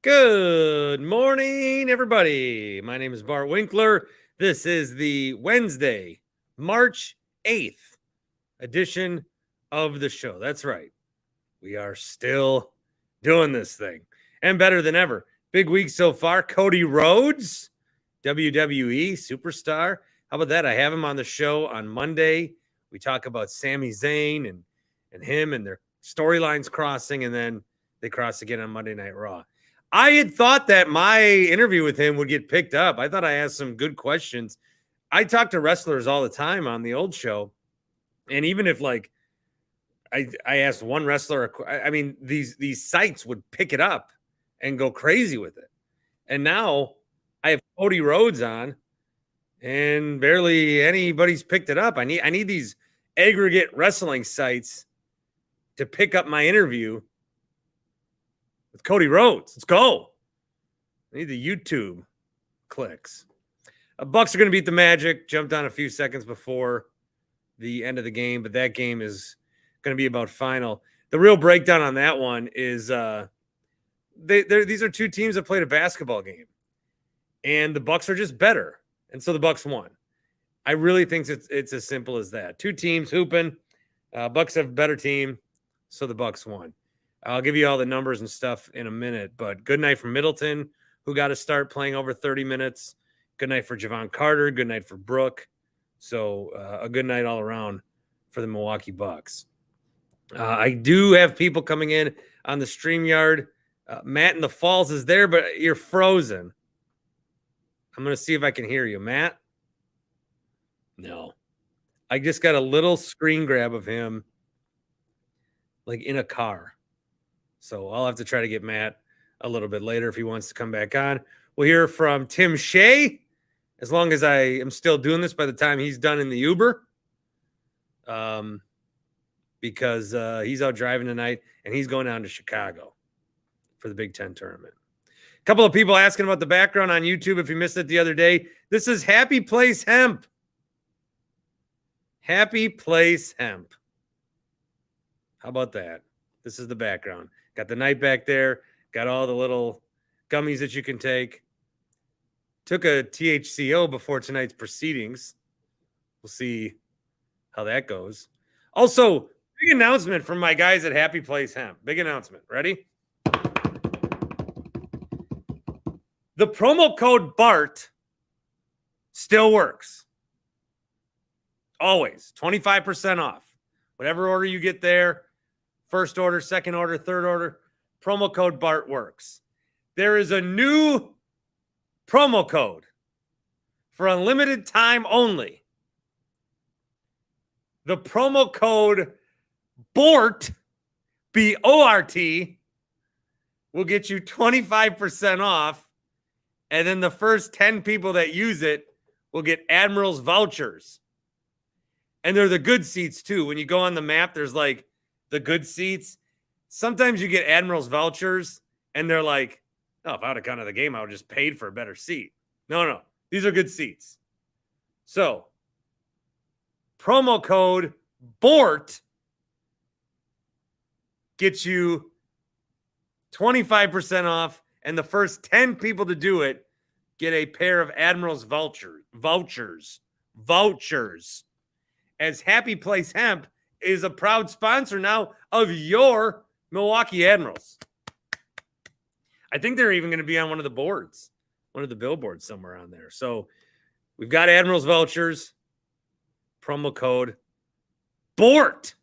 Good morning, everybody. My name is Bart Winkler. This is the Wednesday, March 8th edition of the show. That's right. We are still doing this thing and better than ever. Big week so far. Cody Rhodes, WWE superstar. How about that? I have him on the show on Monday. We talk about Sami Zayn and him and their storylines crossing, and then they cross again on Monday Night Raw. I had thought that my interview with him would get picked up. I thought I asked some good questions. I talk to wrestlers all the time on the old show. And even if I asked one wrestler, these sites would pick it up and go crazy with it. And now I have Cody Rhodes on and barely anybody's picked it up. I need these aggregate wrestling sites to pick up my interview with Cody Rhodes. Let's go. I need the YouTube clicks. Bucks are going to beat the Magic. Jumped on a few seconds before the end of the game, but that game is going to be about final. The real breakdown on that one is these are two teams that played a basketball game, and the Bucks are just better, and so the Bucks won. I really think it's as simple as that. Two teams hooping. Bucks have a better team, so the Bucks won. I'll give you all the numbers and stuff in a minute, but good night for Middleton, who got to start playing over 30 minutes. Good night for Javon Carter. Good night for Brooke. So a good night all around for the Milwaukee Bucks. I do have people coming in on the StreamYard. Matt in the Falls is there, but you're frozen. I'm going to see if I can hear you. Matt? No. I just got a little screen grab of him like in a car. So I'll have to try to get Matt a little bit later if he wants to come back on. We'll hear from Tim Shea, as long as I am still doing this by the time he's done in the Uber, because he's out driving tonight, and he's going down to Chicago for the Big Ten tournament. A couple of people asking about the background on YouTube if you missed it the other day. This is Happy Place Hemp. Happy Place Hemp. How about that? This is the background. Got the night back there. Got all the little gummies that you can take. Took a THCO before tonight's proceedings. We'll see how that goes. Also, big announcement from my guys at Happy Place Hemp. Big announcement. Ready? The promo code BART still works. Always. 25% off. Whatever order you get there, first order, second order, third order, promo code BART works. There is a new promo code for unlimited time only. The promo code BORT, B-O-R-T, will get you 25% off, and then the first 10 people that use it will get Admiral's vouchers. And they're the good seats, too. When you go on the map, there's like the good seats. Sometimes you get Admiral's vouchers, and they're like, oh, if I would have gone to the game, I would have just paid for a better seat. No. These are good seats. So, promo code BORT gets you 25% off, and the first 10 people to do it get a pair of Admiral's vouchers. As Happy Place Hemp is a proud sponsor now of your Milwaukee Admirals. I think they're even going to be on one of the boards, one of the billboards somewhere on there. So we've got Admiral's vouchers, promo code BORT.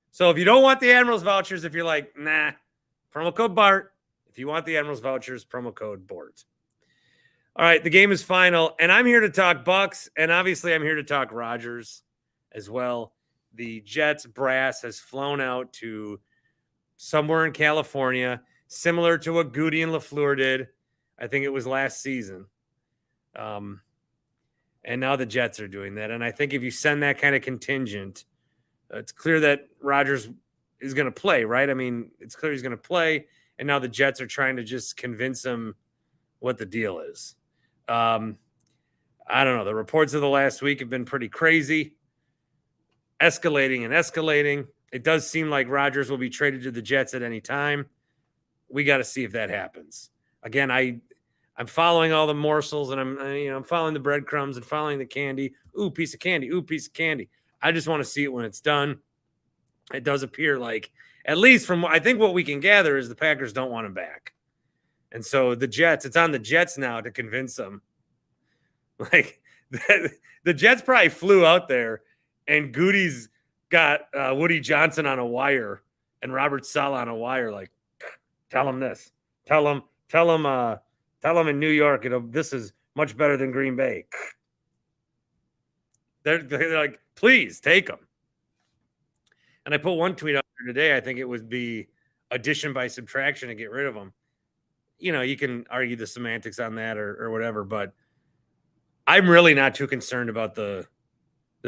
So if you don't want the Admiral's vouchers, if you're like, nah, promo code BART. If you want the Admiral's vouchers, promo code BORT. All right, the game is final, and I'm here to talk Bucks, and obviously I'm here to talk Rodgers as well. The Jets brass has flown out to somewhere in California, similar to what Goody and LaFleur did. I think it was last season. And now the Jets are doing that. And I think if you send that kind of contingent, it's clear that Rodgers is going to play, right? I mean, it's clear he's going to play. And now the Jets are trying to just convince him what the deal is. I don't know. The reports of the last week have been pretty crazy, escalating. It does seem like Rodgers will be traded to the Jets at any time. we got to see if that happens. Again, I'm following all the morsels, and I'm following the breadcrumbs and following the candy. Ooh, piece of candy. Ooh, piece of candy. I just want to see it when it's done. It does appear like, at least from I think what we can gather, is the Packers don't want him back. And so the Jets, it's on the Jets now to convince them. Like, the Jets probably flew out there, and Goody's got Woody Johnson on a wire and Robert Saleh on a wire. Like, tell him this. Tell him in New York, this is much better than Green Bay. They're like, please take them. And I put one tweet out there today. I think it would be addition by subtraction to get rid of them. You can argue the semantics on that or whatever, but I'm really not too concerned about the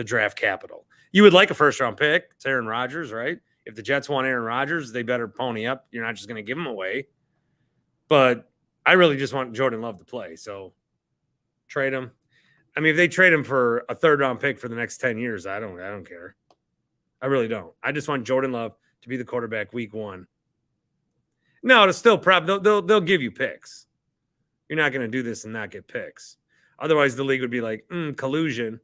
draft capital. You would like a first-round pick. It's Aaron Rodgers, right? If the Jets want Aaron Rodgers, they better pony up. You're not just going to give him away. But I really just want Jordan Love to play, so trade him. I mean, if they trade him for a third-round pick for the next 10 years, I don't care. I really don't. I just want Jordan Love to be the quarterback week 1. No, it's still probably they'll give you picks. You're not going to do this and not get picks. Otherwise, the league would be like, collusion,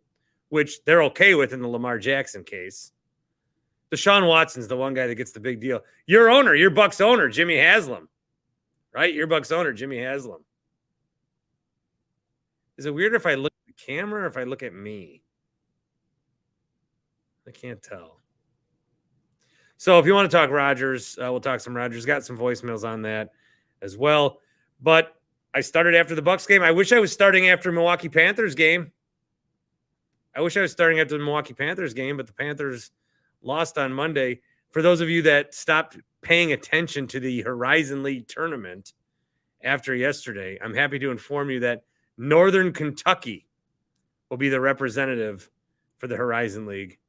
which they're okay with in the Lamar Jackson case. Deshaun Watson's the one guy that gets the big deal. Your Bucks owner, Jimmy Haslam. Right? Your Bucks owner, Jimmy Haslam. Is it weird if I look at the camera or if I look at me? I can't tell. So if you want to talk Rodgers, we'll talk some Rodgers. Got some voicemails on that as well. But I started after the Bucks game. I wish I was starting after Milwaukee Panthers game. But the Panthers lost on Monday. For those of you that stopped paying attention to the Horizon League tournament after yesterday, I'm happy to inform you that Northern Kentucky will be the representative for the Horizon League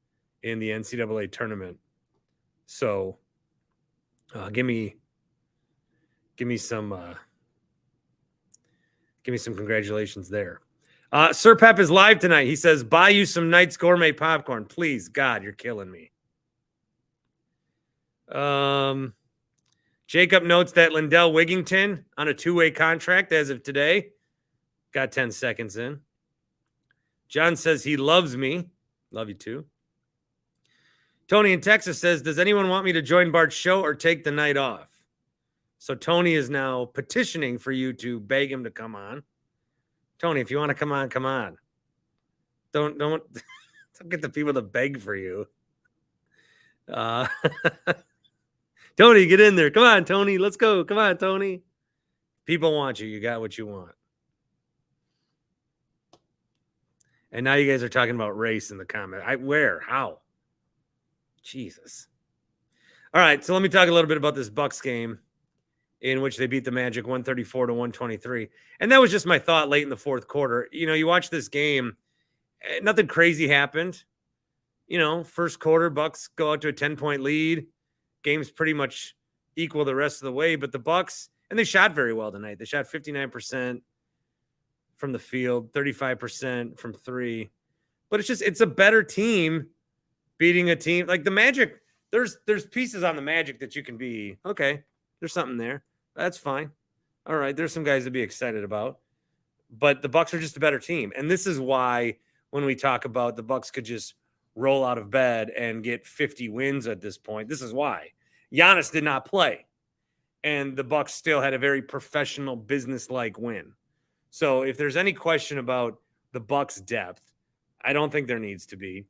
in the NCAA tournament. So give me some congratulations there. Sir Pep is live tonight. He says, buy you some Knight's Gourmet popcorn. Please, God, you're killing me. Jacob notes that Lindell Wigington on a 2-way contract as of today. Got 10 seconds in. John says he loves me. Love you too. Tony in Texas says, does anyone want me to join Bart's show or take the night off? So Tony is now petitioning for you to beg him to come on. Tony, if you want to come on, come on. Don't get the people to beg for you. Tony, get in there. Come on, Tony. Let's go. Come on, Tony. People want you. You got what you want. And now you guys are talking about race in the comment. Where? How? Jesus. All right, so let me talk a little bit about this Bucks game in which they beat the Magic 134-123. And that was just my thought late in the fourth quarter. You watch this game, nothing crazy happened. First quarter, Bucks go out to a 10-point lead. Game's pretty much equal the rest of the way. But the Bucks, and they shot very well tonight. They shot 59% from the field, 35% from three. But it's a better team beating a team like the Magic. There's pieces on the Magic that you can be, okay, there's something there. That's fine. All right, there's some guys to be excited about. But the Bucks are just a better team. And this is why when we talk about the Bucks could just roll out of bed and get 50 wins at this point, this is why. Giannis did not play. And the Bucks still had a very professional, business-like win. So if there's any question about the Bucks' depth, I don't think there needs to be.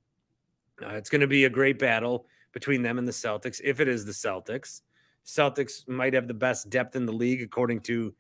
It's going to be a great battle between them and the Celtics. If it is the Celtics, Celtics might have the best depth in the league, according to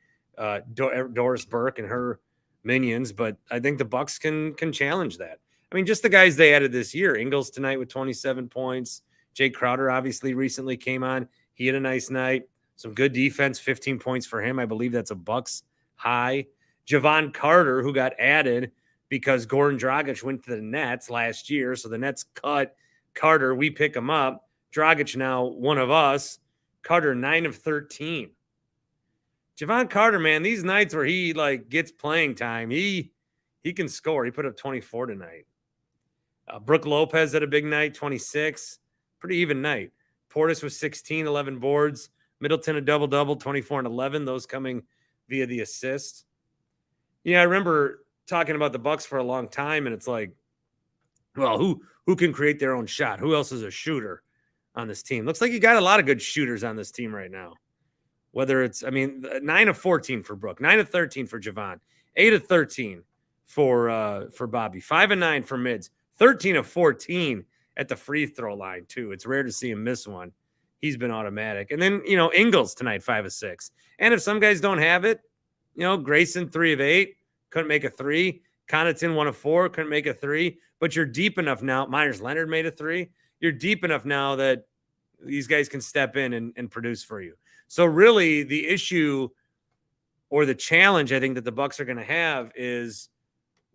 Doris Burke and her minions. But I think the Bucks can challenge that. I mean, just the guys they added this year. Ingles tonight with 27 points. Jake Crowder obviously recently came on. He had a nice night. Some good defense, 15 points for him. I believe that's a Bucks high. Javon Carter, who got added because Goran Dragic went to the Nets last year. So the Nets cut Carter. We pick him up. Dragic now one of us. Carter 9 of 13. Javon Carter, man, these nights where he gets playing time, he can score. He put up 24 tonight. Brook Lopez had a big night, 26. Pretty even night. Portis was 16, 11 boards. Middleton a double-double, 24 and 11, those coming via the assist. Yeah, I remember talking about the Bucks for a long time, and it's like, well, who can create their own shot? Who else is a shooter on this team? Looks like you got a lot of good shooters on this team right now. Whether it's, 9 of 14 for Brooke, 9 of 13 for Javon, 8 of 13 for Bobby, 5 of 9 for Mids, 13 of 14 at the free throw line too. It's rare to see him miss one. He's been automatic. And then, Ingles tonight, 5 of 6. And if some guys don't have it, Grayson, 3 of 8, couldn't make a 3. Connaughton, 1 of 4, couldn't make a 3. But you're deep enough now. Myers Leonard made a 3. You're deep enough now that these guys can step in and produce for you. So really the issue or the challenge I think that the Bucks are going to have is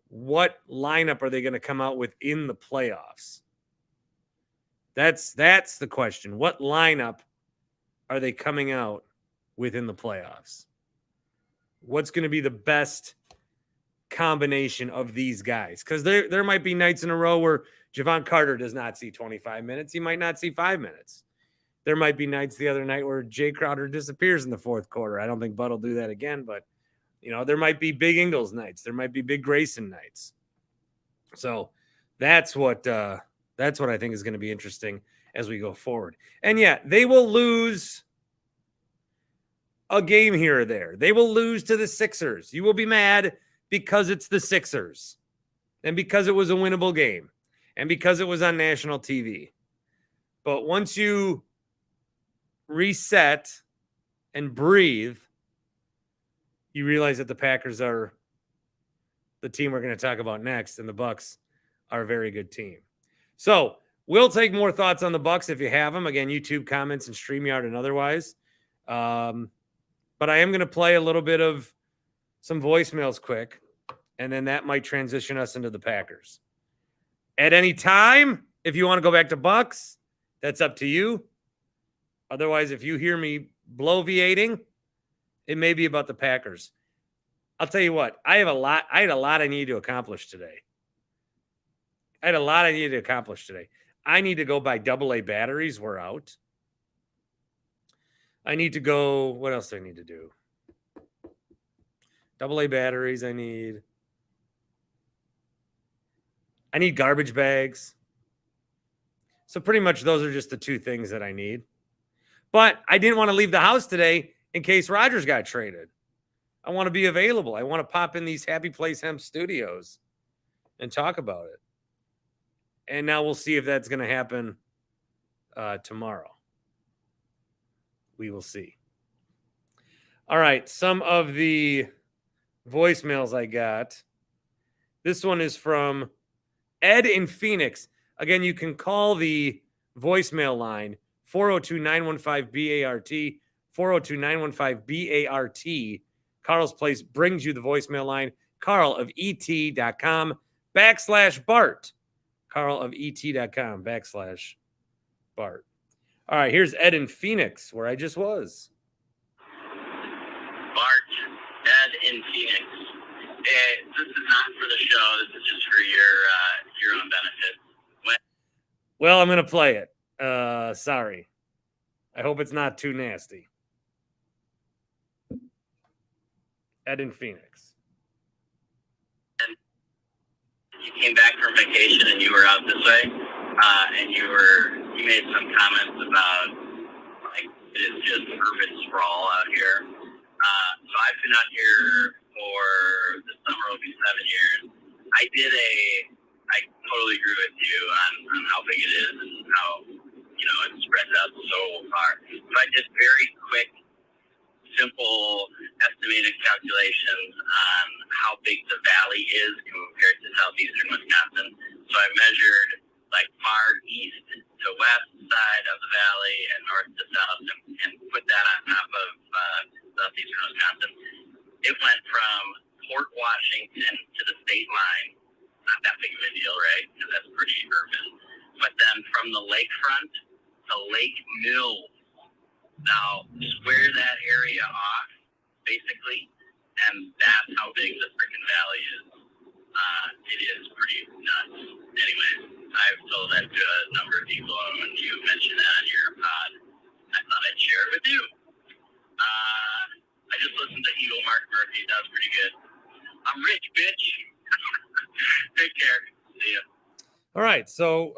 what lineup are they going to come out with in the playoffs? That's the question. What lineup are they coming out with in the playoffs? What's going to be the best combination of these guys? Because there might be nights in a row where Javon Carter does not see 25 minutes. He might not see 5 minutes. There might be nights the other night where Jay Crowder disappears in the fourth quarter. I don't think Bud will do that again, but there might be big Ingles nights. There might be big Grayson nights. So that's what I think is going to be interesting as we go forward. And yeah, they will lose a game here or there. They will lose to the Sixers. You will be mad because it's the Sixers and because it was a winnable game and because it was on national TV. But once you reset and breathe, you realize that the Packers are the team we're going to talk about next, and the Bucks are a very good team. So we'll take more thoughts on the Bucks if you have them. Again, YouTube comments and StreamYard and otherwise. But I am going to play a little bit of some voicemails quick, and then that might transition us into the Packers. At any time, if you want to go back to Bucks, that's up to you. Otherwise, if you hear me bloviating, it may be about the Packers. I'll tell you what, I had a lot I need to accomplish today. I need to go buy AA batteries. We're out. I need to go, what else do I need to do? AA batteries, I need garbage bags. So pretty much those are just the two things that I need. But I didn't want to leave the house today in case Rodgers got traded. I want to be available. I want to pop in these Happy Place Hemp studios and talk about it. And now we'll see if that's going to happen tomorrow. We will see. All right, some of the voicemails I got. This one is from Ed in Phoenix. Again, you can call the voicemail line 402-915-BART, 402-915-BART. Carl's Place brings you the voicemail line, carlof.et.com/Bart. carlof.et.com/Bart. All right, here's Ed in Phoenix, where I just was. Bart, Ed in Phoenix. This is not for the show. This is just for your own benefit. Well, I'm going to play it. Sorry. I hope it's not too nasty. Ed in Phoenix. And you came back from vacation and you were out this way, and you made some comments about like it is just urban sprawl out here. So I've been out here for this summer will be 7 years. I totally agree with you on how big it is and how it spreads out so far. So I did very quick, simple estimated calculations on how big the valley is compared to southeastern Wisconsin. So I measured like far east to west side of the valley and north to south and put that on top of southeastern Wisconsin. It went from Port Washington to the state line. Not that big of a deal, right? Because that's pretty urban. But then from the lakefront to Lake Mills. Now, square that area off, basically, and that's how big the freaking valley is. It is pretty nuts. Anyways, I've told that to a number of people, and when you mentioned that on your pod, I thought I'd share it with you. I'm rich, bitch. Take care. See ya. All right. So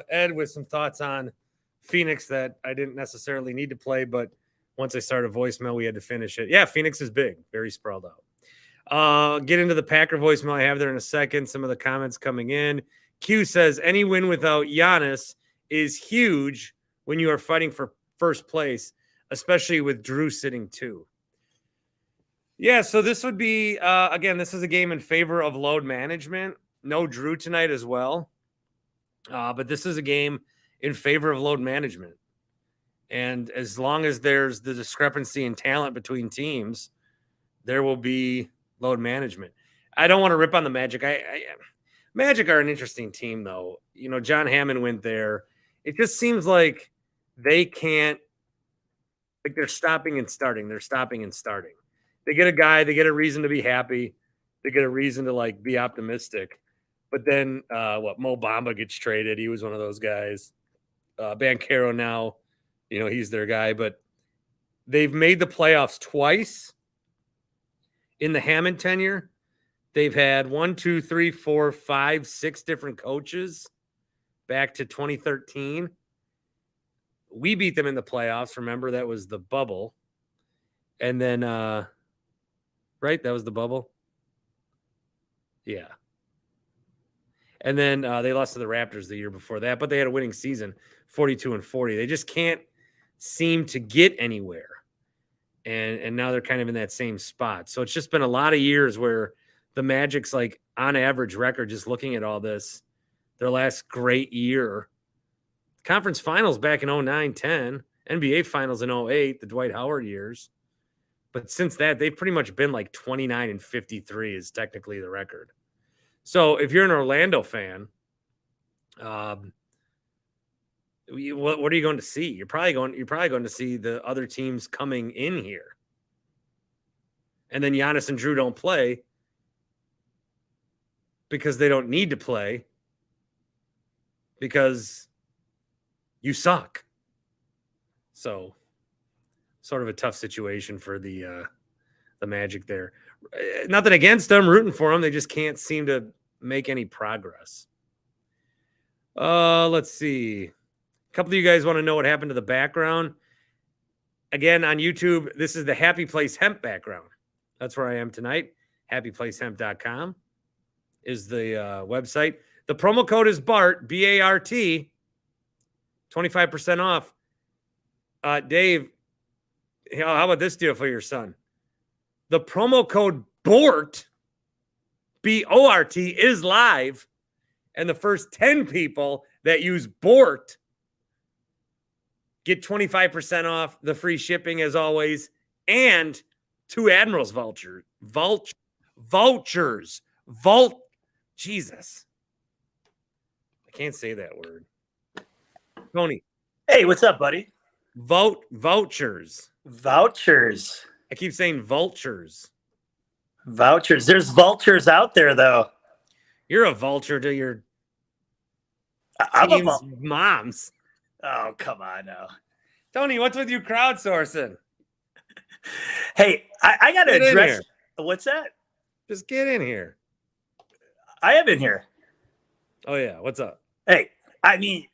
Ed with some thoughts on Phoenix that I didn't necessarily need to play, but once I started voicemail, we had to finish it. Yeah, Phoenix is big, very sprawled out. Get into the Packer voicemail I have there in a second. Some of the comments coming in. Q says any win without Giannis is huge when you are fighting for first place, especially with Drew sitting 2. Yeah, so this would be again, this is a game in favor of load management. No Drew tonight as well. But this is a game in favor of load management. And as long as there's the discrepancy in talent between teams, there will be load management. I don't want to rip on the Magic. Magic are an interesting team, though. You know, John Hammond went there. It just seems like they can't, like they're stopping and starting. They're stopping and starting. They get a guy, they get a reason to be happy. They get a reason to like be optimistic. But then Mo Bamba gets traded. He was one of those guys. Banchero now, you know, he's their guy. But they've made the playoffs twice in the Hammond tenure. They've had 6 different coaches back to 2013. We beat them in the playoffs. Remember, that was the bubble. And then, right, that was the bubble. Yeah. And then they lost to the Raptors the year before that, but they had a winning season, 42-40. They just can't seem to get anywhere. And now they're kind of in that same spot. So it's just been a lot of years where the Magic's like on average record, just looking at all this, their last great year. Conference finals back in 09-10, NBA finals in 08, the Dwight Howard years. But since that, they've pretty much been like 29-53 is technically the record. So if you're an Orlando fan, what are you going to see? You're probably going to see the other teams coming in here. And then Giannis and Drew don't play because they don't need to play because you suck. So sort of a tough situation for the Magic there. Nothing against them, rooting for them. They just can't seem to make any progress. Let's see. A couple of you guys want to know what happened to the background. Again, on YouTube, this is the Happy Place Hemp background. That's where I am tonight. HappyPlaceHemp.com is the website. The promo code is BART, B-A-R-T, 25% off. Dave, how about this deal for your son? The promo code BORT, B-O-R-T, is live. And the first 10 people that use BORT get 25% off, the free shipping as always, and 2 Admirals vouchers. Jesus. I can't say that word. Tony. Hey, what's up, buddy? Vouchers. Vouchers. I keep saying vultures. Vouchers. There's vultures out there, though. You're a vulture to your I'm a team's moms. Oh, come on now. Tony, what's with you crowdsourcing? Hey, I got to Get in address. here. What's that? Just get in here. I am in here. Oh, yeah. What's up? Hey, I mean,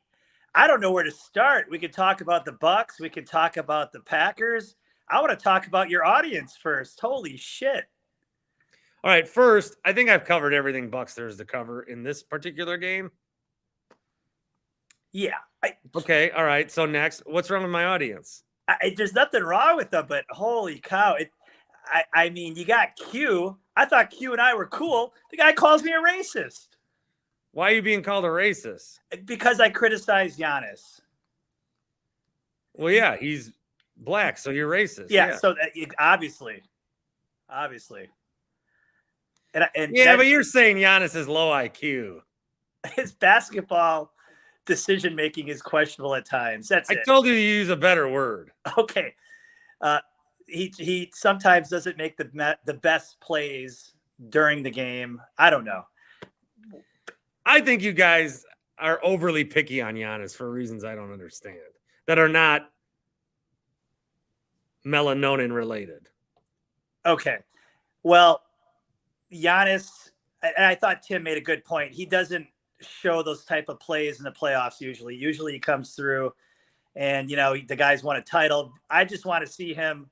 I don't know where to start. We could talk about the Bucks. We could talk about the Packers. I want to talk about your audience first. Holy shit. All right. First, I think I've covered everything Bucks there is to cover in this particular game. Yeah. Okay. All right. So next, what's wrong with my audience? There's nothing wrong with them, but holy cow. I mean, you got Q. I thought Q and I were cool. The guy calls me a racist. Why are you being called a racist? Because I criticize Giannis. Well, yeah, he's black, so you're racist. Yeah. So obviously. And Yeah, but you're saying Giannis is low IQ. His basketball decision-making is questionable at times. That's it. I told you to use a better word. Okay. He sometimes doesn't make the best plays during the game. I don't know. I think you guys are overly picky on Giannis for reasons I don't understand that are not melatonin related. Okay. Well, Giannis, and I thought Tim made a good point. He doesn't show those type of plays in the playoffs usually. Usually he comes through and, the guys want a title. I just want to see him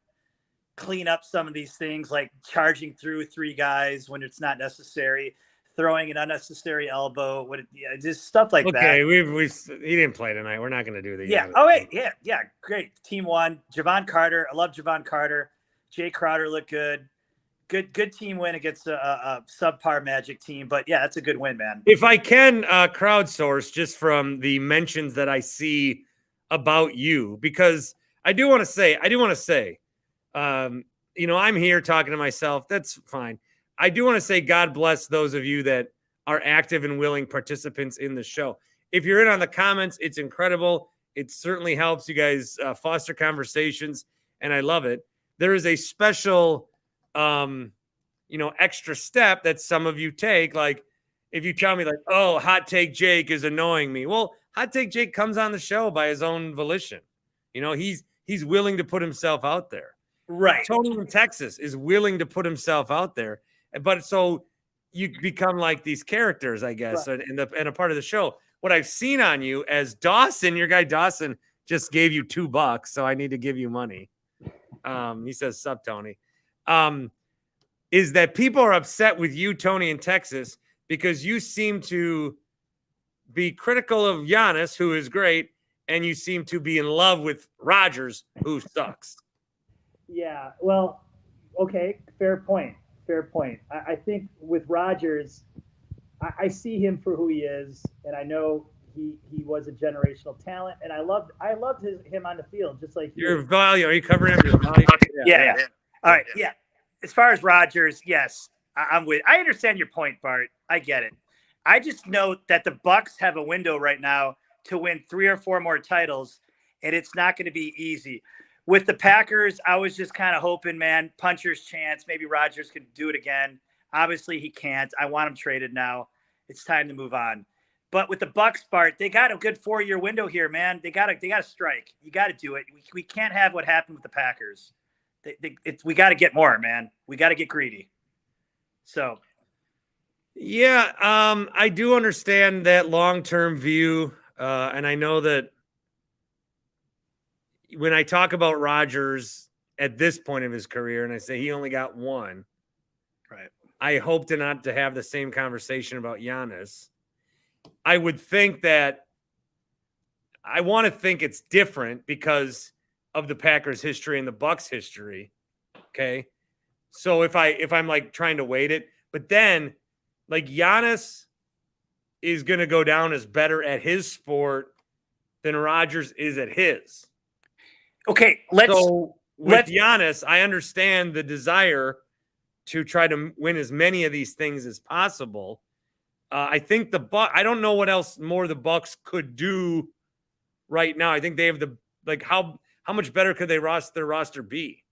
clean up some of these things, like charging through 3 guys when it's not necessary, throwing an unnecessary elbow, just stuff like that. Okay, he didn't play tonight. We're not going to do that. Yeah. Oh, wait. Yeah. Great. Team won. Javon Carter. I love Javon Carter. Jay Crowder looked good. Good team win against a subpar Magic team. But, yeah, that's a good win, man. If I can crowdsource just from the mentions that I see about you, because I do want to say, I'm here talking to myself. That's fine. I do want to say God bless those of you that are active and willing participants in the show. If you're in on the comments, it's incredible. It certainly helps you guys foster conversations, and I love it. There is a special, extra step that some of you take. Like if you tell me like, oh, Hot Take Jake is annoying me. Well, Hot Take Jake comes on the show by his own volition. He's willing to put himself out there. Right. Tony in Texas is willing to put himself out there. But so you become like these characters, I guess, right, and a part of the show. What I've seen on you as Dawson, your guy Dawson just gave you $2, so I need to give you money. He says, "Sup, Tony." Is that people are upset with you, Tony, in Texas, because you seem to be critical of Giannis, who is great, and you seem to be in love with Rodgers, who sucks. Yeah, well, okay, fair point. I think with Rodgers, I see him for who he is, and I know he was a generational talent, and I loved him on the field, just like your value. Are you covering up your value? Yeah. All right, yeah. As far as Rodgers, yes, I understand your point, Bart. I get it. I just note that the Bucks have a window right now to win 3 or 4 more titles, and it's not going to be easy. With the Packers, I was just kind of hoping, man, puncher's chance. Maybe Rodgers can do it again. Obviously, he can't. I want him traded now. It's time to move on. But with the Bucks, Bart, they got a good 4-year window here, man. They got to strike. You got to do it. We can't have what happened with the Packers. We got to get more, man. We got to get greedy. So, yeah, I do understand that long-term view, and I know that when I talk about Rodgers at this point of his career, and I say he only got 1, right? I hope not to have the same conversation about Giannis. I would think that I want to think it's different because of the Packers' history and the Bucks' history. Okay, so if I'm like trying to weight it, but then like Giannis is going to go down as better at his sport than Rodgers is at his. Okay, with Giannis, I understand the desire to try to win as many of these things as possible. I think I don't know what else more the Bucks could do right now. I think they have how much better could their roster be?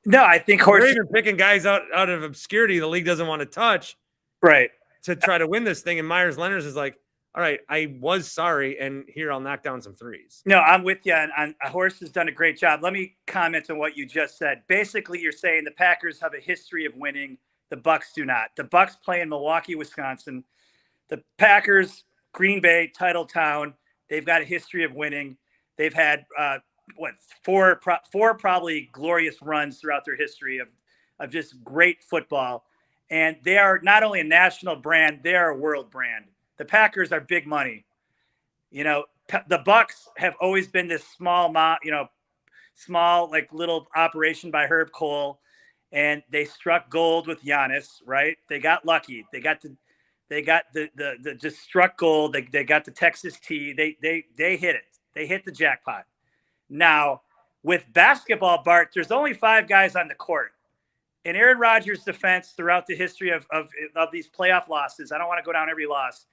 No, I think they're even picking guys out of obscurity the league doesn't want to touch, right, to try to win this thing. And Myers Leonard is like, all right, I was sorry, and here I'll knock down some threes. No, I'm with you. And Horst has done a great job. Let me comment on what you just said. Basically, you're saying the Packers have a history of winning. The Bucks do not. The Bucks play in Milwaukee, Wisconsin. The Packers, Green Bay, title town. They've got a history of winning. They've had four probably glorious runs throughout their history of just great football. And they are not only a national brand, they are a world brand. The Packers are big money. The Bucks have always been this small like little operation by Herb Cole, and they struck gold with Giannis, right? They got lucky. They got just struck gold. They got the Texas T. They hit it. They hit the jackpot. Now, with basketball, Bart, there's only 5 guys on the court. In Aaron Rodgers' defense throughout the history of these playoff losses, I don't want to go down every loss.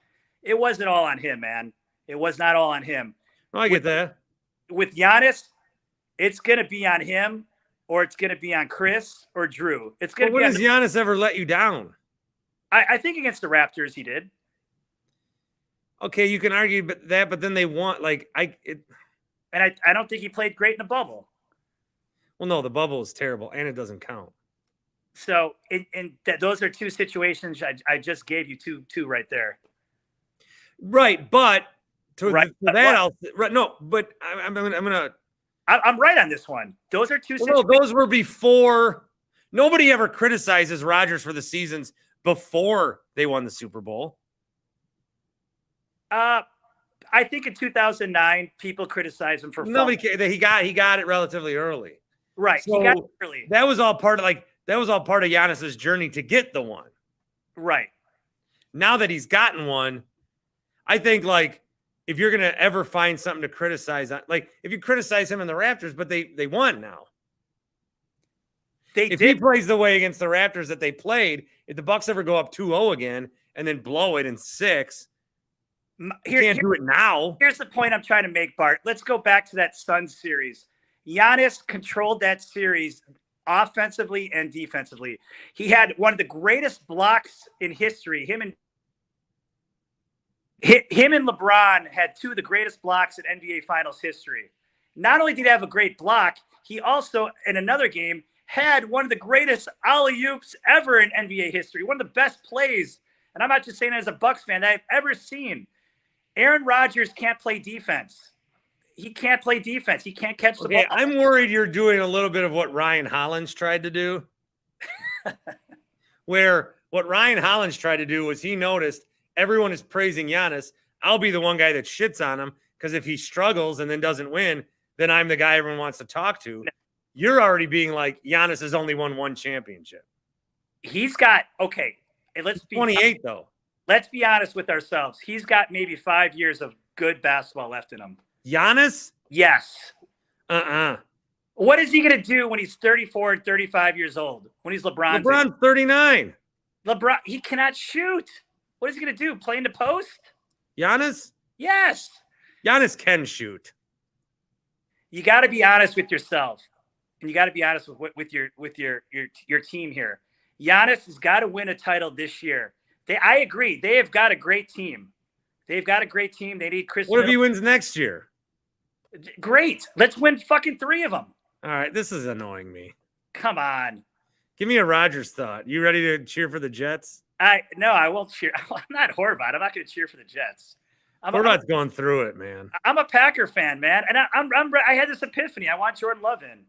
It wasn't all on him, man. It was not all on him. Oh, I get that. With Giannis, it's going to be on him, or it's going to be on Chris or Drew. It's going to be. When has Giannis ever let you down? I think against the Raptors he did. Okay, you can argue that, but then they want I don't think he played great in the bubble. Well, no, the bubble is terrible, and it doesn't count. So those are two situations I just gave you two right there. Right, but to that, I'm right on this one. Those are two situations. No, those were before. Nobody ever criticizes Rodgers for the seasons before they won the Super Bowl. I think in 2009, people criticized him for nobody. He got it relatively early. Right, so he got it early. That was all part of Giannis's journey to get the one. Right. Now that he's gotten one, I think if you're gonna ever find something to criticize, if you criticize him in the Raptors, but they won now. If he plays the way against the Raptors that they played, if the Bucks ever go up 2-0 again and then blow it in 6, you can't do it now. Here's the point I'm trying to make, Bart. Let's go back to that Suns series. Giannis controlled that series offensively and defensively. He had one of the greatest blocks in history. Him and LeBron had two of the greatest blocks in NBA Finals history. Not only did he have a great block, he also, in another game, had one of the greatest alley-oops ever in NBA history, one of the best plays, and I'm not just saying that as a Bucks fan, that I've ever seen. Aaron Rodgers can't play defense. He can't play defense. He can't catch the ball. I'm worried you're doing a little bit of what Ryan Hollins tried to do. Where what Ryan Hollins tried to do was he noticed everyone is praising Giannis. I'll be the one guy that shits on him because if he struggles and then doesn't win, then I'm the guy everyone wants to talk to. No. You're already being like, Giannis has only won one championship. He's got, okay, let's be 28, though. Let's be honest with ourselves. He's got maybe 5 years of good basketball left in him. Giannis? Yes. Uh-uh. What is he going to do when he's 34 and 35 years old? When he's LeBron? LeBron's 39. LeBron, he cannot shoot. What is he going to do? Play in the post? Giannis? Yes. Giannis can shoot. You got to be honest with yourself. And you got to be honest with your team here. Giannis has got to win a title this year. I agree. They have got a great team. They've got a great team. They need Chris. What if he wins next year? Great. Let's win fucking 3 of them. All right. This is annoying me. Come on. Give me a Rodgers thought. You ready to cheer for the Jets? No, I won't cheer. I'm not Horvat. I'm not going to cheer for the Jets. Horvat's going through it, man. I'm a Packer fan, man. And I had this epiphany. I want Jordan Love in.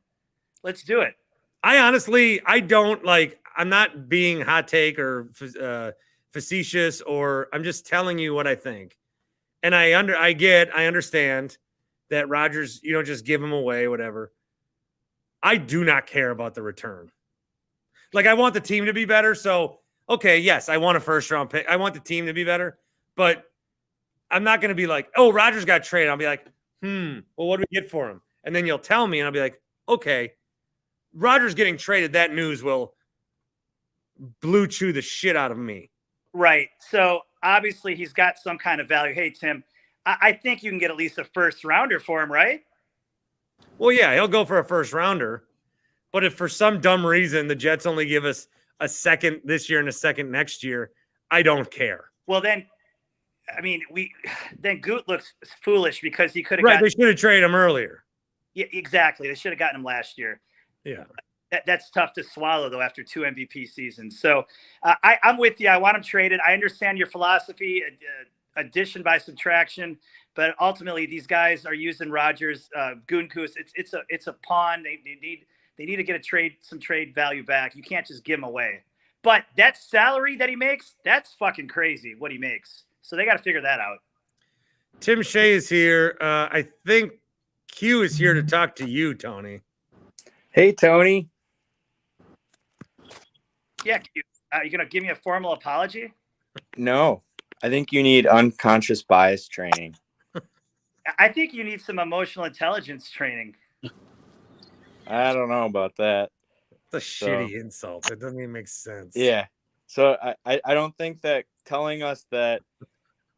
Let's do it. I'm not being hot take or facetious, or I'm just telling you what I think. And I understand that Rodgers, you don't just give him away, whatever. I do not care about the return. I want the team to be better. So, okay, yes, I want a first round pick. I want the team to be better, but I'm not going to be like, oh, Rodgers got traded. I'll be like, well, what do we get for him? And then you'll tell me, and I'll be like, okay, Rodgers getting traded, that news will blue chew the shit out of me. Right. So obviously he's got some kind of value. Hey, Tim, I think you can get at least a first rounder for him, right? Well, yeah, he'll go for a first rounder. But if for some dumb reason the Jets only give us a second this year and a second next year, I don't care. Well, then, then Goot looks foolish because he could have they should have traded him earlier. Yeah, exactly. They should have gotten him last year. Yeah. That's tough to swallow, though, after 2 MVP seasons. So I'm with you. I want him traded. I understand your philosophy, addition by subtraction, but ultimately these guys are using Rodgers, Gutekunst. It's a pawn. They need to get some trade value back. You can't just give him away. But that salary that he makes, that's fucking crazy what he makes. So they got to figure that out. Tim Shea is here. I think Q is here to talk to you, Tony. Hey, Tony. Yeah, Q. You going to give me a formal apology? No, I think you need unconscious bias training. I think you need some emotional intelligence training. I don't know about that. It's a shitty insult. It doesn't even make sense. Yeah. So I don't think that telling us that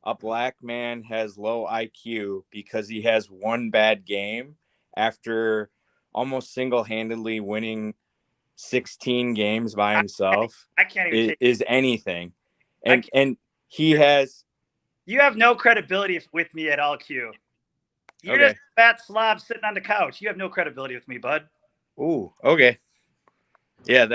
a black man has low IQ because he has one bad game after almost single-handedly winning 16 games by himself I can't even is anything. And he has. You have no credibility with me at all, Q. You're Okay. just a fat slob sitting on the couch. You have no credibility with me, bud. Ooh, okay. Yeah,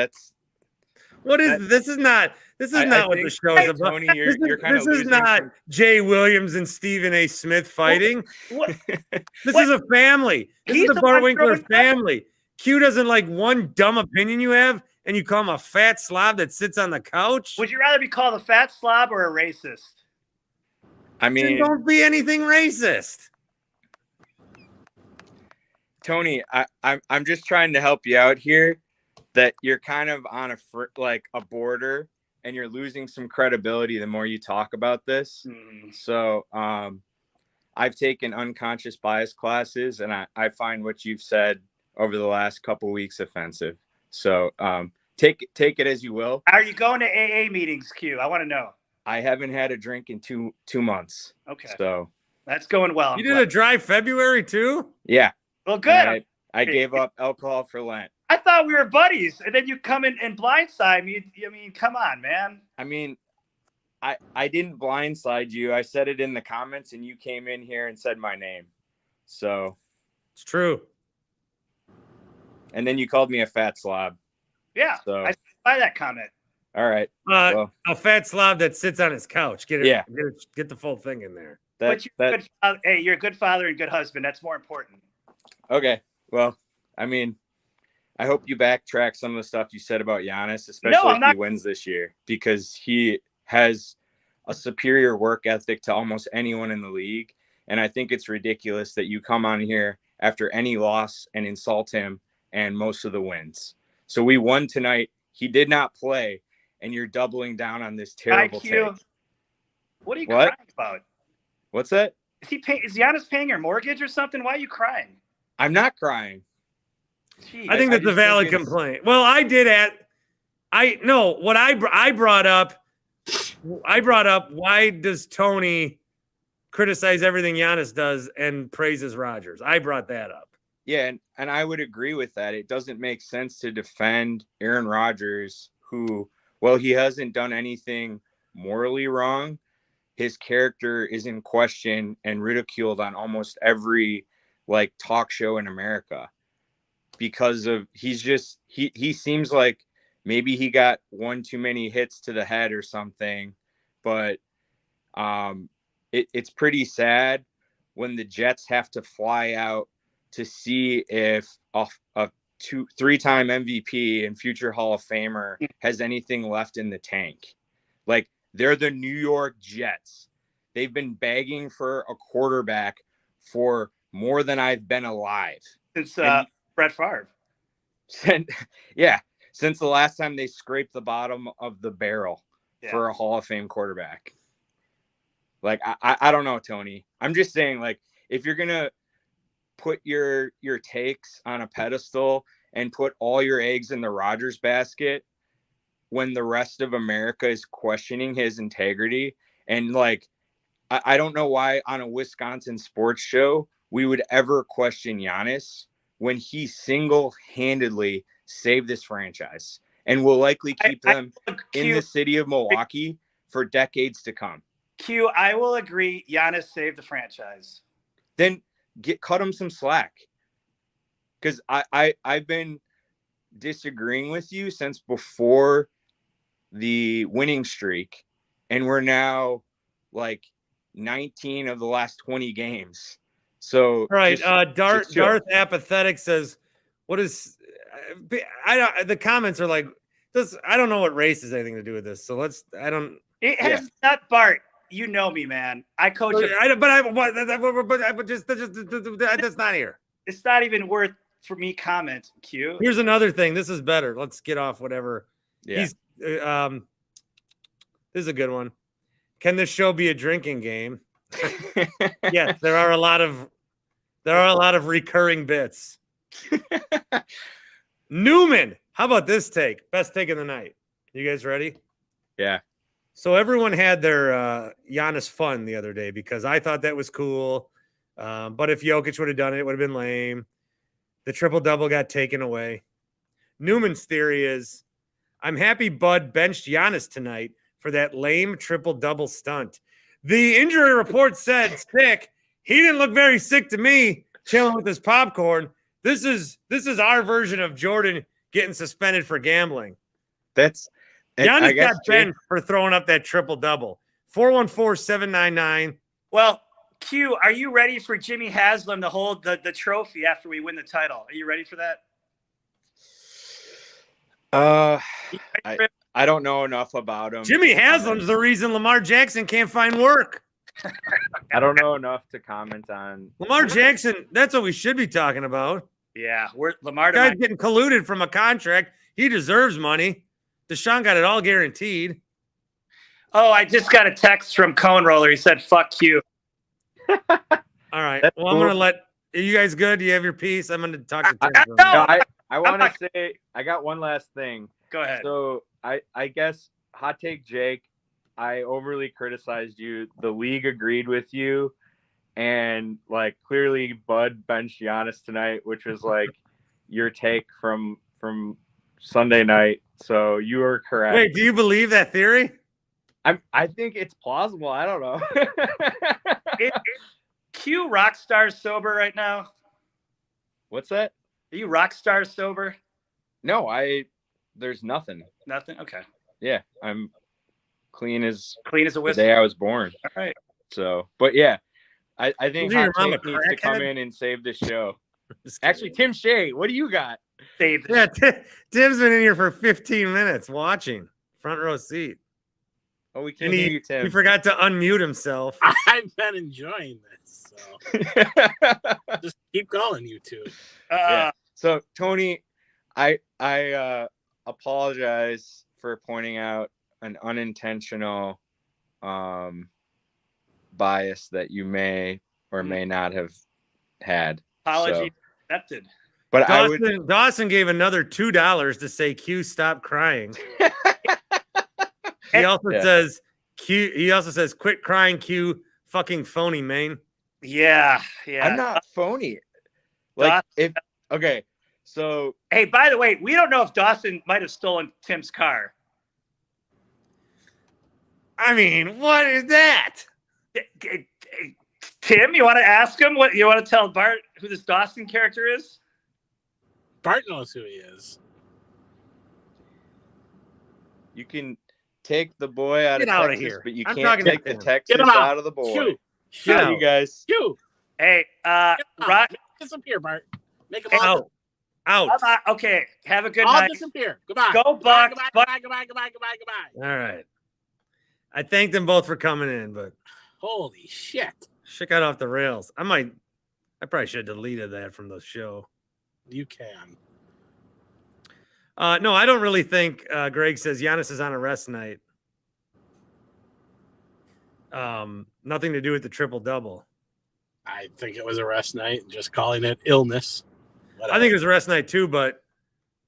What is this? Is not what the think, show is about. Tony, you're kind of this is not Jay Williams and Stephen A. Smith fighting. What? This What? is a family. This He's is the the Bart one Winkler throwing punches. family. Q doesn't like one dumb opinion you have, and you call him a fat slob that sits on the couch. Would you rather be called a fat slob or a racist? I Then mean, don't be anything racist. Tony, I'm just trying to help you out here. That you're kind of on a border, and you're losing some credibility the more you talk about this. So, I've taken unconscious bias classes, and I find what you've said over the last couple weeks offensive. So, take it as you will. Are you going to AA meetings, Q? I want to know. I haven't had a drink in two months. Okay, So that's going well. You did a dry February too? yeah. Well, good. I gave up alcohol for Lent. I thought we were buddies, and then you come in and blindside me. I mean, come on, man. I mean, I didn't blindside you. I said it in the comments, and you came in here and said my name. So It's true. and then you called me a fat slob. Yeah, So I buy that comment. all right. Well, A fat slob that sits on his couch. Get it. Yeah. Get the full thing in there. But you're a good father and good husband. That's more important. Okay. Well, I mean, I hope you backtrack some of the stuff you said about Giannis, especially if he wins this year, because he has a superior work ethic to almost anyone in the league. And I think it's ridiculous that you come on here after any loss and insult him and most of the wins. So we won tonight. He did not play, and you're doubling down on this terrible take. What are you crying about? What's that? Is Giannis paying your mortgage or something? Why are you crying? I'm not crying. Jeez. I think that's a valid complaint. Well, I did what I brought up. I brought up, why does Tony criticize everything Giannis does and praises Rodgers? I brought that up. Yeah, and I would agree with that. It doesn't make sense to defend Aaron Rodgers, who, well, he hasn't done anything morally wrong. His character is in question and ridiculed on almost every talk show in America because of he seems like maybe he got one too many hits to the head or something, but it's pretty sad when the Jets have to fly out to see if a 3-time MVP and future Hall of Famer has anything left in the tank. They're the New York Jets. They've been begging for a quarterback for more than I've been alive. Since Brett Favre. Since the last time they scraped the bottom of the barrel for a Hall of Fame quarterback. I don't know, Tony. I'm just saying, if you're going to put your takes on a pedestal and put all your eggs in the Rodgers basket when the rest of America is questioning his integrity, and I don't know why on a Wisconsin sports show we would ever question Giannis when he single-handedly saved this franchise and will likely keep them in the city of Milwaukee for decades to come. Q, I will agree. Giannis saved the franchise. Then cut him some slack, because I've been disagreeing with you since before the winning streak, and we're now 19 of the last 20 games. So right, Darth Apathetic says, "What is?" The comments are like, "This." I don't know what race has anything to do with this. So let's. I don't. It has not, Bart. You know me, man. I coach. But that's not here. It's not even worth for me comment. Q. Here's another thing. This is better. Let's get off whatever. Yeah. This is a good one. Can this show be a drinking game? Yes, there are a lot of recurring bits. Newman, how about this take? Best take of the night. You guys ready? Yeah. So everyone had their Giannis fun the other day because I thought that was cool. But if Jokic would have done it, it would have been lame. The triple-double got taken away. Newman's theory is, I'm happy Bud benched Giannis tonight for that lame triple-double stunt. The injury report said sick. He didn't look very sick to me, chilling with his popcorn. This is our version of Jordan getting suspended for gambling. That's Giannis got benched for throwing up that triple double. 414-799. Well, Q, are you ready for Jimmy Haslam to hold the trophy after we win the title? Are you ready for that? I don't know enough about him. Jimmy Haslam's the reason Lamar Jackson can't find work. I don't know enough to comment on Lamar Jackson. That's what we should be talking about. Yeah, Lamar. Guy's getting colluded from a contract. He deserves money. Deshaun got it all guaranteed. Oh, I just got a text from Cone Roller. He said, "Fuck you." All right. That's well, I'm cool. gonna let. Are you guys good? Do you have your piece? I'm gonna talk to Tim. I want to say I got one last thing. Go ahead. So I guess hot take Jake, I overly criticized you. The league agreed with you, and like clearly Bud benched Giannis tonight, which was like your take from Sunday night. So you were correct. Wait, do you believe that theory? I think it's plausible. I don't know. Q Rockstar sober right now? What's that? Are you Rockstar sober? No, there's nothing. Nothing? Okay. Yeah, I'm clean as a the whistle. day I was born. All right. So, but yeah, I think Was your Hot mom a Take needs to come crackhead? in and save this show. Just kidding. Actually, Tim Shea, what do you got? Save Yeah, Tim's been in here for 15 minutes watching. Front row seat. Oh, we And can't hear you, he Tim. forgot to unmute himself. I've been enjoying this, so just keep going, you two. Yeah. So, Tony, I apologize for pointing out an unintentional bias that you may or may not have had. Apology accepted. But Dawson gave another $2 to say Q stop crying. He also says Q. He also says quit crying, Q. Fucking phony, man. Yeah. I'm not phony. Like okay. So hey, by the way, we don't know if Dawson might have stolen Tim's car. I mean, what is that? Tim, you want to ask him what you want to tell Bart who this Dawson character is? Bart knows who he is. you can take the boy out Get of out of Texas, here. but you I'm can't talking take to the him. Texas Get him out of the boy. Q. Get Shut out. you guys. You. Hey, Make him disappear, Bart. Make him all Out. okay. Have a good all night. disappear. Goodbye. Go Bucks. Goodbye. All right. I thanked them both for coming in, but Holy shit. shit got off the rails. I probably should have deleted that from the show. You can. No, I don't really think Greg says Giannis is on a rest night. Nothing to do with the triple double. I think it was a rest night, just calling it illness. I think it was a rest night too, but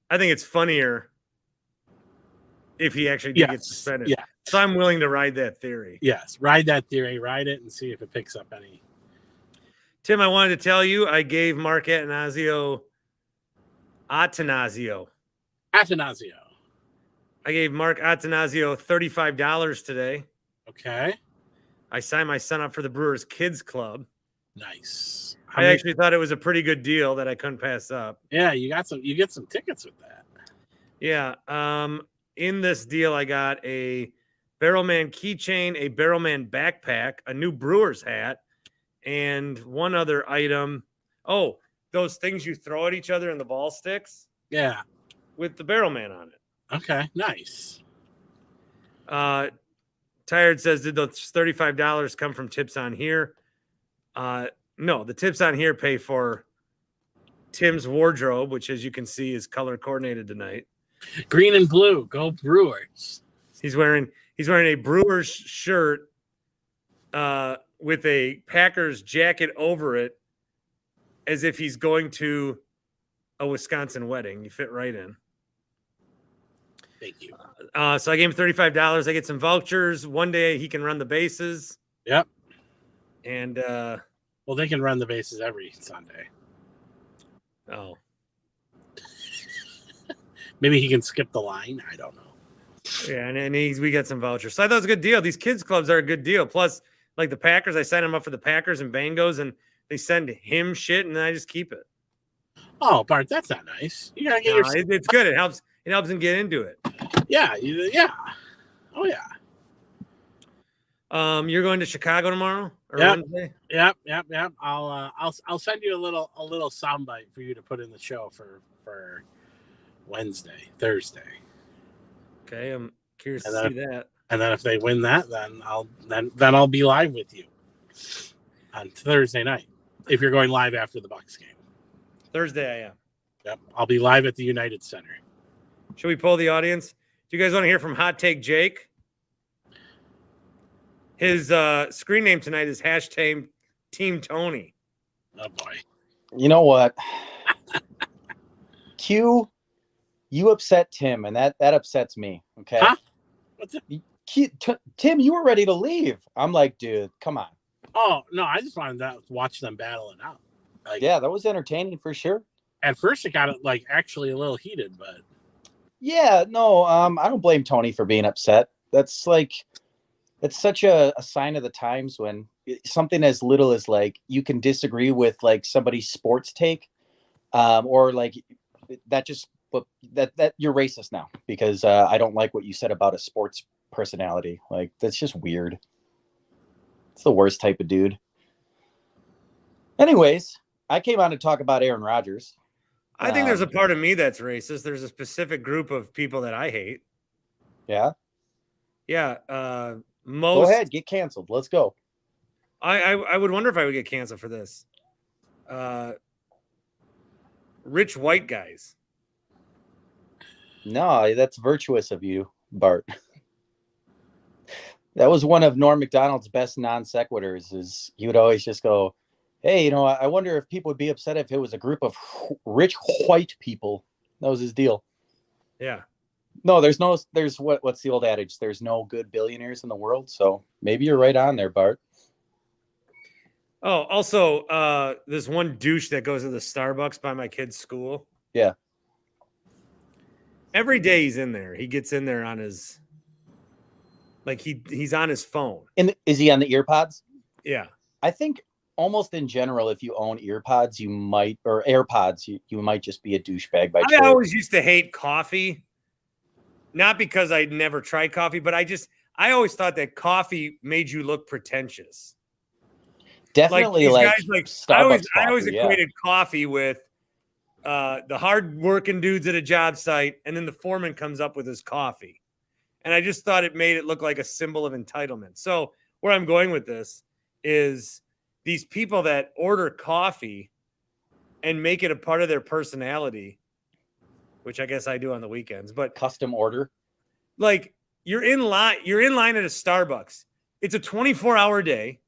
I think it's funnier if he actually did get suspended. Yeah. So I'm willing to ride that theory. Yes. Ride that theory. Ride it and see if it picks up any. Tim, I wanted to tell you I gave Mark Atanasio. I gave Mark Atanasio $35 today. Okay. I signed my son up for the Brewers Kids Club. Nice. I actually thought it was a pretty good deal that I couldn't pass up. Yeah, you get some tickets with that. Yeah. In this deal, I got a Barrelman keychain, a Barrelman backpack, a new Brewers hat, and one other item. Oh, those things you throw at each other in the ball sticks? Yeah. With the Barrelman on it. Okay, nice. Tired says, did those $35 come from tips on here? No, the tips on here pay for Tim's wardrobe, which, as you can see, is color coordinated tonight. Green and blue, go Brewers. He's wearing a Brewers shirt with a Packers jacket over it, as if he's going to a Wisconsin wedding. You fit right in. Thank you. So I gave him $35. I get some vouchers. One day he can run the bases. Yep. And well, they can run the bases every Sunday. Oh. Maybe he can skip the line. I don't know. Yeah, and we got some vouchers. So I thought it was a good deal. These kids clubs are a good deal. Plus, like the Packers, I signed him up for the Packers and Bangos, and they send him shit, and then I just keep it. Oh, Bart, that's not nice. You gotta get It's good. It helps him get into it. Yeah. Oh yeah. You're going to Chicago tomorrow or Yep. Wednesday? Yep. I'll send you a little soundbite for you to put in the show for Thursday. Okay, I'm curious And to then- see that. And then if they win that, then I'll be live with you on Thursday night. If you're going live after the Bucks game. Thursday, I am. Yep. I'll be live at the United Center. Should we poll the audience? Do you guys want to hear from Hot Take Jake? His screen name tonight is hashtag Team Tony. Oh boy. You know what? Q, you upset Tim, and that upsets me. Okay. Huh? What's it? Tim, you were ready to leave. I'm like, dude, come on. Oh no, I just wanted to watch them battle it out. Like, Yeah, that was entertaining for sure. At first, it got actually a little heated, but Yeah, no, I don't blame Tony for being upset. It's such a sign of the times when something as little as like you can disagree with like somebody's sports take, or like that you're racist now because I don't like what you said about a sports personality. Like that's just weird. It's the worst type of dude. Anyways, I came on to talk about Aaron Rodgers. I think there's a part of me that's racist. There's a specific group of people that I hate. Yeah. Yeah. Go Most. ahead, get canceled. Let's go. I would wonder if I would get canceled for this. Rich white guys. No, that's virtuous of you, Bart. That was one of Norm Macdonald's best non sequiturs. Is he would always just go, "Hey, I wonder if people would be upset if it was a group of rich white people." That was his deal. Yeah. No, there's what's the old adage? There's no good billionaires in the world. So maybe you're right on there, Bart. Oh, also, this one douche that goes to the Starbucks by my kid's school. Yeah. Every day he's in there. He gets in there on his, like he's on his phone. Is he on the ear pods? Yeah. I think almost in general, if you own ear pods, you might, or AirPods, you might just be a douchebag by choice. I always used to hate coffee. Not because I'd never tried coffee, but I always thought that coffee made you look pretentious. Definitely like, like these guys, Starbucks I always coffee, equated coffee with the hard working dudes at a job site, and then the foreman comes up with his coffee. And I just thought it made it look like a symbol of entitlement. So where I'm going with this is these people that order coffee and make it a part of their personality, which I guess I do on the weekends, but custom order. Like you're in line at a Starbucks. It's a 24-hour day.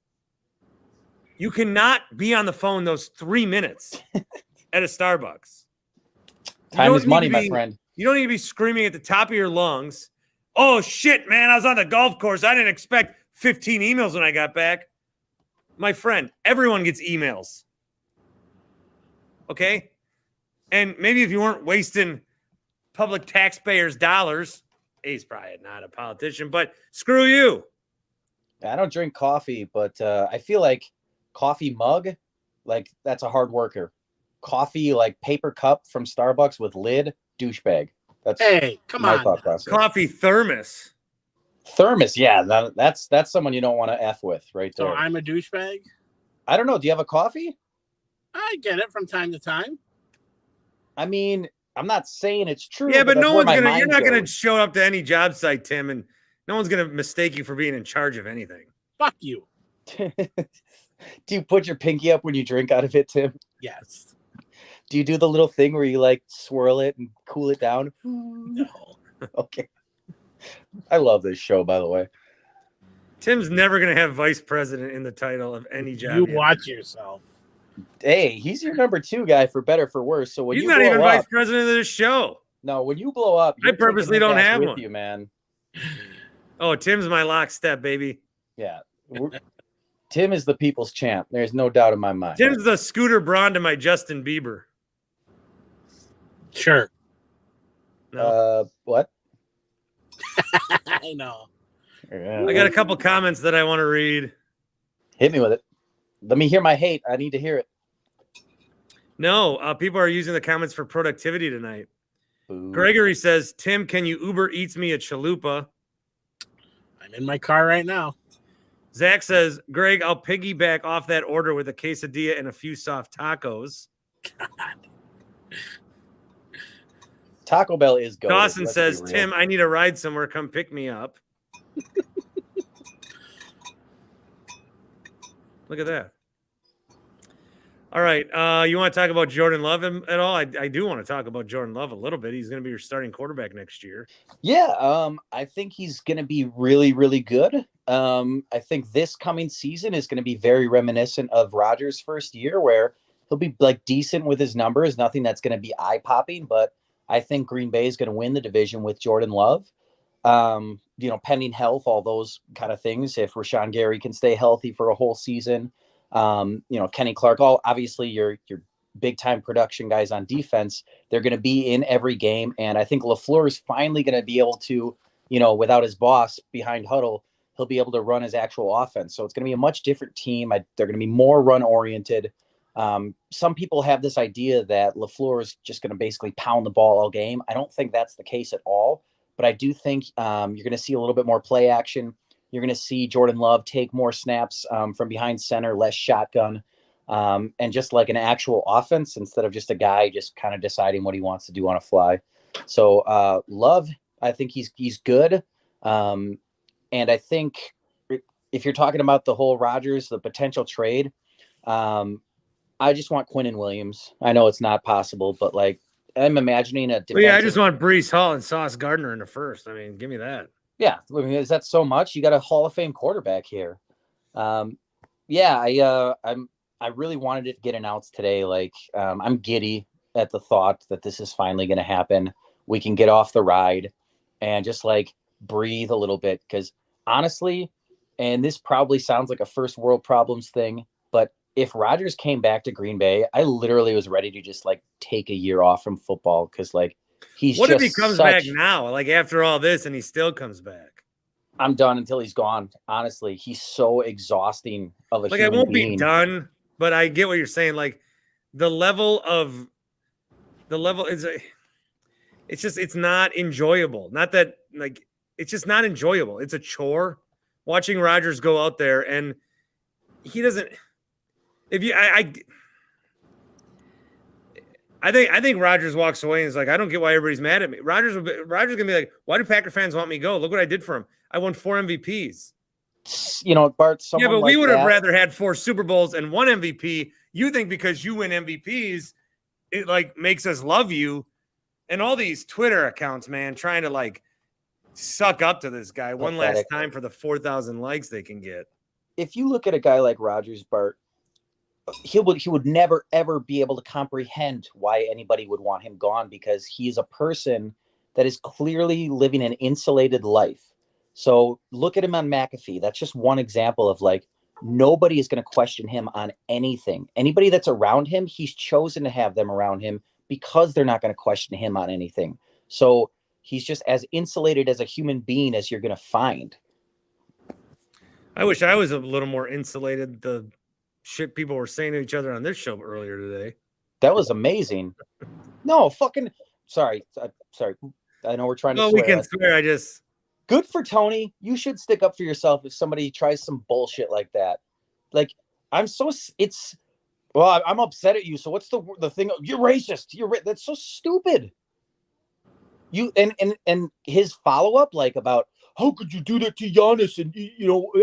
You cannot be on the phone those 3 minutes at a Starbucks. Time is money, my friend. You don't need to be screaming at the top of your lungs. Oh shit, man, I was on the golf course. I didn't expect 15 emails when I got back. My friend, everyone gets emails. Okay? And maybe if you weren't wasting public taxpayers' dollars, he's probably not a politician, but screw you. I don't drink coffee, but I feel like coffee mug, like that's a hard worker. Coffee, like paper cup from Starbucks with lid, douchebag. That's come my on. thought process. Coffee thermos. Thermos, yeah, that's someone you don't want to F with right there. So I'm a douchebag? I don't know. Do you have a coffee? I get it from time to time. I mean, I'm not saying it's true. Yeah, but that's no where one's my gonna. mind You're not gonna goes. show up to any job site, Tim, and no one's gonna mistake you for being in charge of anything. Fuck you. Do you put your pinky up when you drink out of it, Tim? Yes. Do you do the little thing where you like swirl it and cool it down? No. Okay. I love this show, by the way. Tim's never gonna have vice president in the title of any job. You he watch has. yourself. Hey, he's your number 2 guy for better for worse. So when He's you not blow even up, vice president of this show. no, when you blow up, I you're taking purposely his don't ass have with one. you, man. Oh, Tim's my lockstep, baby. Yeah. Tim is the people's champ. There's no doubt in my mind. Tim's the Scooter Braun to my Justin Bieber. Sure. No. What? I know. I got a couple comments that I want to read. Hit me with it. Let me hear my hate. I need to hear it. No, people are using the comments for productivity tonight. Boo. Gregory says, Tim, can you Uber Eats me a chalupa? I'm in my car right now. Zach says, Greg, I'll piggyback off that order with a quesadilla and a few soft tacos. Taco Bell is good. Dawson says, Tim, I need a ride somewhere. Come pick me up. Look at that. All right. You want to talk about Jordan Love at all? I do want to talk about Jordan Love a little bit. He's going to be your starting quarterback next year. Yeah, I think he's going to be really, really good. I think this coming season is going to be very reminiscent of Rodgers' first year, where he'll be like decent with his numbers, nothing that's going to be eye-popping, but I think Green Bay is going to win the division with Jordan Love. Pending health, all those kind of things. If Rashawn Gary can stay healthy for a whole season, Kenny Clark, obviously your big time production guys on defense, they're going to be in every game. And I think LaFleur is finally going to be able to, without his boss behind huddle, he'll be able to run his actual offense. So it's going to be a much different team. They're going to be more run oriented. Some people have this idea that LaFleur is just going to basically pound the ball all game. I don't think that's the case at all, but I do think you're going to see a little bit more play action. You're going to see Jordan Love take more snaps from behind center, less shotgun, and just like an actual offense instead of just a guy just kind of deciding what he wants to do on a fly. So Love, I think he's good. And I think if you're talking about the whole Rodgers, the potential trade, I just want Quinnen Williams. I know it's not possible, but like I'm imagining a defensive... I just want Breece Hall and Sauce Gardner in the first. I mean, give me that. Yeah, I mean, is that so much? You got a Hall of Fame quarterback here. I really wanted it to get announced today. Like, I'm giddy at the thought that this is finally going to happen. We can get off the ride and just like breathe a little bit. Because honestly, and this probably sounds like a first world problems thing, but if Rodgers came back to Green Bay, I literally was ready to just like take a year off from football because like he's what just if he comes back now, like after all this, and he still comes back? I'm done until he's gone. Honestly, he's so exhausting of a like human I won't being. be done, but I get what you're saying. Like the level is it's not enjoyable. Not that like it's just not enjoyable. It's a chore watching Rodgers go out there and he doesn't. If you, I think Rodgers walks away and is like, I don't get why everybody's mad at me. Rodgers gonna be like, why do Packer fans want me to go? Look what I did for him. I won 4 MVPs. Bart. Yeah, but we like would have rather had 4 Super Bowls and 1 MVP. You think because you win MVPs, it like makes us love you, and all these Twitter accounts, man, trying to like suck up to this guy one last time for the 4,000 likes they can get. If you look at a guy like Rodgers, Bart, he would never ever be able to comprehend why anybody would want him gone because he's a person that is clearly living an insulated life. So look at him on McAfee. That's just one example of like nobody is going to question him on anything. Anybody that's around him, he's chosen to have them around him because they're not going to question him on anything. So he's just as insulated as a human being as you're going to find. I wish I was a little more insulated. The shit people were saying to each other on this show earlier today. That was amazing. No, fucking sorry. I know we're trying to swear. We can swear. Good for Tony. You should stick up for yourself if somebody tries some bullshit like that. Like I'm upset at you. So what's the thing? You're racist. That's so stupid. You and his follow-up like about how could you do that to Giannis and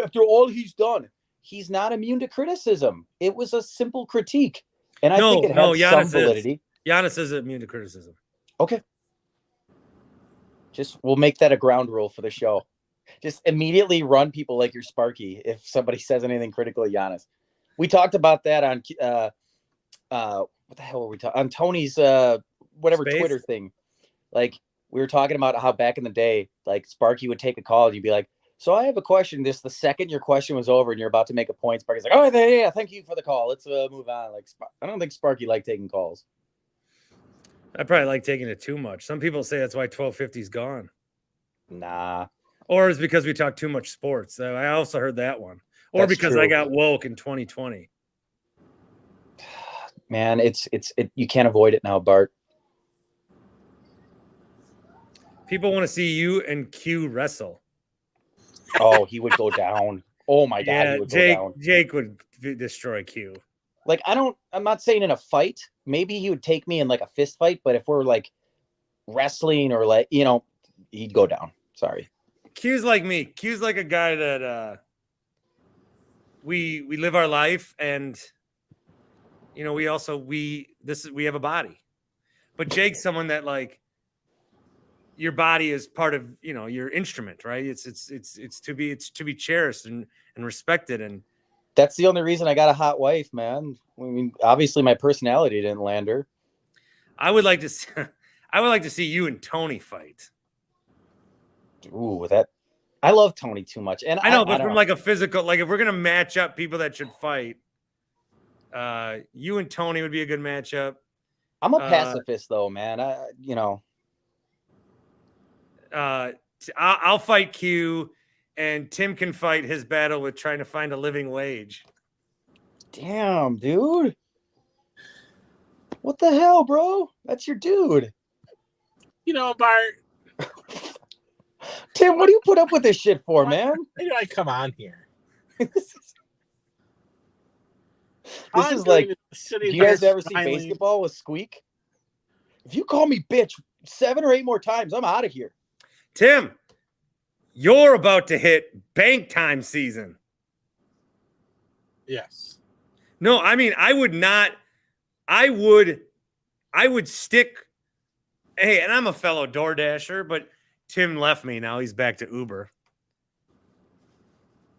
after all he's done. He's not immune to criticism. It was a simple critique. And I think it had some validity. Giannis is immune to criticism. Okay. We'll make that a ground rule for the show. Just immediately run people like you're Sparky if somebody says anything critical of Giannis. We talked about that on what the hell were we talking on Tony's Space? Twitter thing. Like we were talking about how back in the day, like Sparky would take a call and you'd be like, so I have a question. The second your question was over and you're about to make a point, Sparky's like, oh, yeah, thank you for the call. Let's move on. Like, I don't think Sparky liked taking calls. I probably like taking it too much. Some people say that's why 1250's gone. Nah. Or it's because we talk too much sports. I also heard that one. Or that's because true. I got woke in 2020. Man, it's you can't avoid it now, Bart. People want to see you and Q wrestle. Oh, he would go down. Oh my God, he would go down. Jake would destroy Q. Like, I'm not saying in a fight. Maybe he would take me in like a fist fight, but if we're like wrestling or like, he'd go down. Sorry. Q's like me. Q's like a guy that we live our life, and we have a body. But Jake's someone that like your body is part of your instrument, right? It's to be cherished and respected, and that's the only reason I got a hot wife, man. I mean, obviously my personality didn't land her. I would like to see you and Tony fight. Ooh, I love Tony too much, and I know, but from like a physical, like if we're gonna match up people that should fight, you and Tony would be a good matchup. I'm a pacifist, though, man. I'll fight Q, and Tim can fight his battle with trying to find a living wage. Damn, dude. What the hell, bro? That's your dude. Bart. Tim, what do you put up with this shit for, man? Why did I come on here? This is like, do you guys ever see Basketball with Squeak? If you call me bitch 7 or 8 more times, I'm out of here. Tim, you're about to hit bank time season. Yes. No, I mean, I would stick. Hey, and I'm a fellow DoorDasher, but Tim left me. Now he's back to Uber.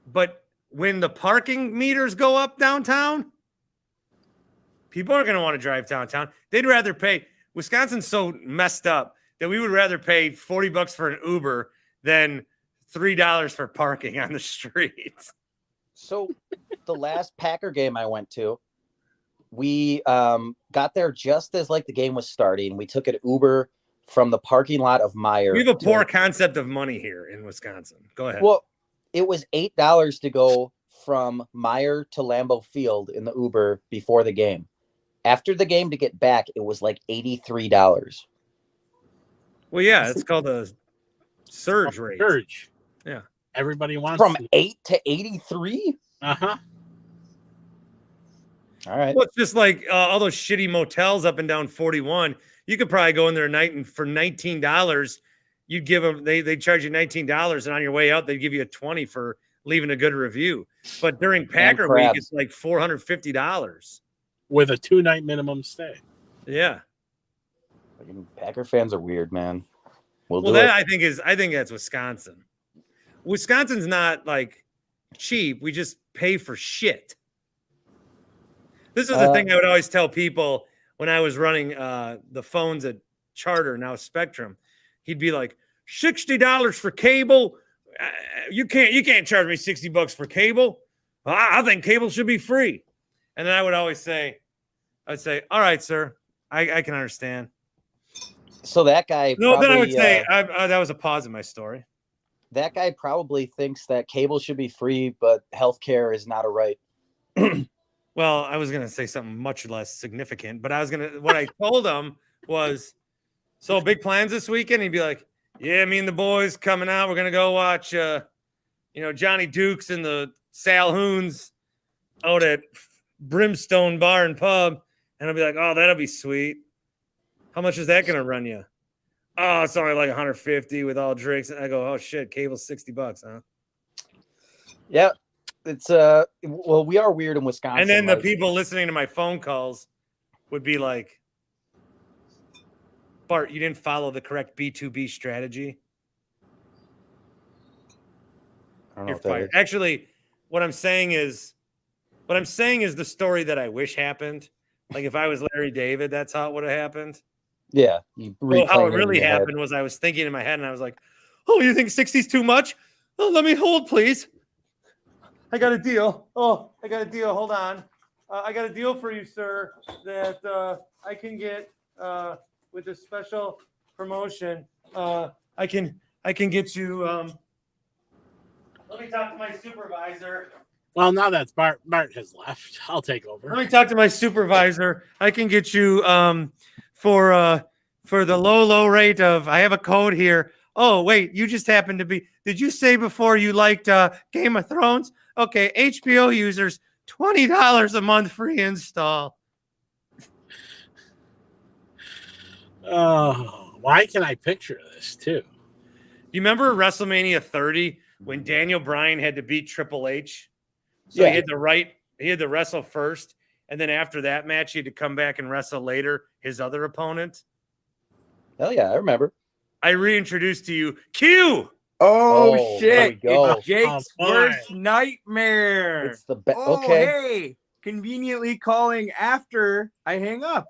But when the parking meters go up downtown, people aren't going to want to drive downtown. They'd rather pay. Wisconsin's so messed up that we would rather pay $40 for an Uber than $3 for parking on the streets. So the last Packer game I went to, we got there just as like the game was starting. We took an Uber from the parking lot of Meijer. We have a poor concept of money here in Wisconsin. Go ahead. Well, it was $8 to go from Meijer to Lambeau Field in the Uber before the game. After the game to get back, it was like $83. Well, yeah, it's called a surge rate. Surge. Yeah. Everybody wants from 8 to 83. Uh-huh. All right. Well, it's just like all those shitty motels up and down 41. You could probably go in there at night, and for $19, you'd give them. They charge you $19, and on your way out, they give you a $20 for leaving a good review. But during Packer week, it's like $450 with a 2-night minimum stay. Yeah. Packer fans are weird, man. Well, that I think that's Wisconsin. Wisconsin's not like cheap. We just pay for shit. This is the thing I would always tell people when I was running the phones at Charter, now Spectrum. He'd be like, $60 for cable. You can't charge me $60 for cable. I think cable should be free. And then I would say, all right, sir, I can understand. So that guy. No, then I would say that was a pause in my story. That guy probably thinks that cable should be free, but healthcare is not a right. Well, I was going to say something much less significant, but what I told him was, so big plans this weekend. He'd be like, yeah, me and the boys coming out. We're going to go watch, Johnny Dukes and the Sal Hoons out at Brimstone Bar and Pub. And I'll be like, oh, that'll be sweet. How much is that going to run you? Oh, it's only like 150 with all drinks. And I go, oh shit, cable's $60, huh? Yeah. It's well, we are weird in Wisconsin. And then the people listening to my phone calls would be like, Bart, you didn't follow the correct B2B strategy. You're fired. Actually, what I'm saying is the story that I wish happened. Like if I was Larry David, that's how it would have happened. Yeah. Well, how it really happened was I was thinking in my head and I was like, oh, you think 60's too much? Oh, let me hold, please. I got a deal. Oh, I got a deal. Hold on. I got a deal for you, sir, that I can get with a special promotion. I can get you. Let me talk to my supervisor. Well, now that Bart has left, I'll take over. Let me talk to my supervisor. I can get you for for the low rate of, I have a code here. Oh, wait, you just happened to be, did you say before you liked Game of Thrones? Okay, HBO users, $20 a month free install. Oh, why can I picture this too? You remember WrestleMania 30 when Daniel Bryan had to beat Triple H? So Yeah. he had to wrestle first, and then after that match, he had to come back and wrestle later his other opponent. Hell yeah, I remember. I reintroduced to you Q. Oh, there we shit! go. It's Jake's Oh, boy. worst nightmare. It's the best. Oh, Okay. hey, conveniently calling after I hang up.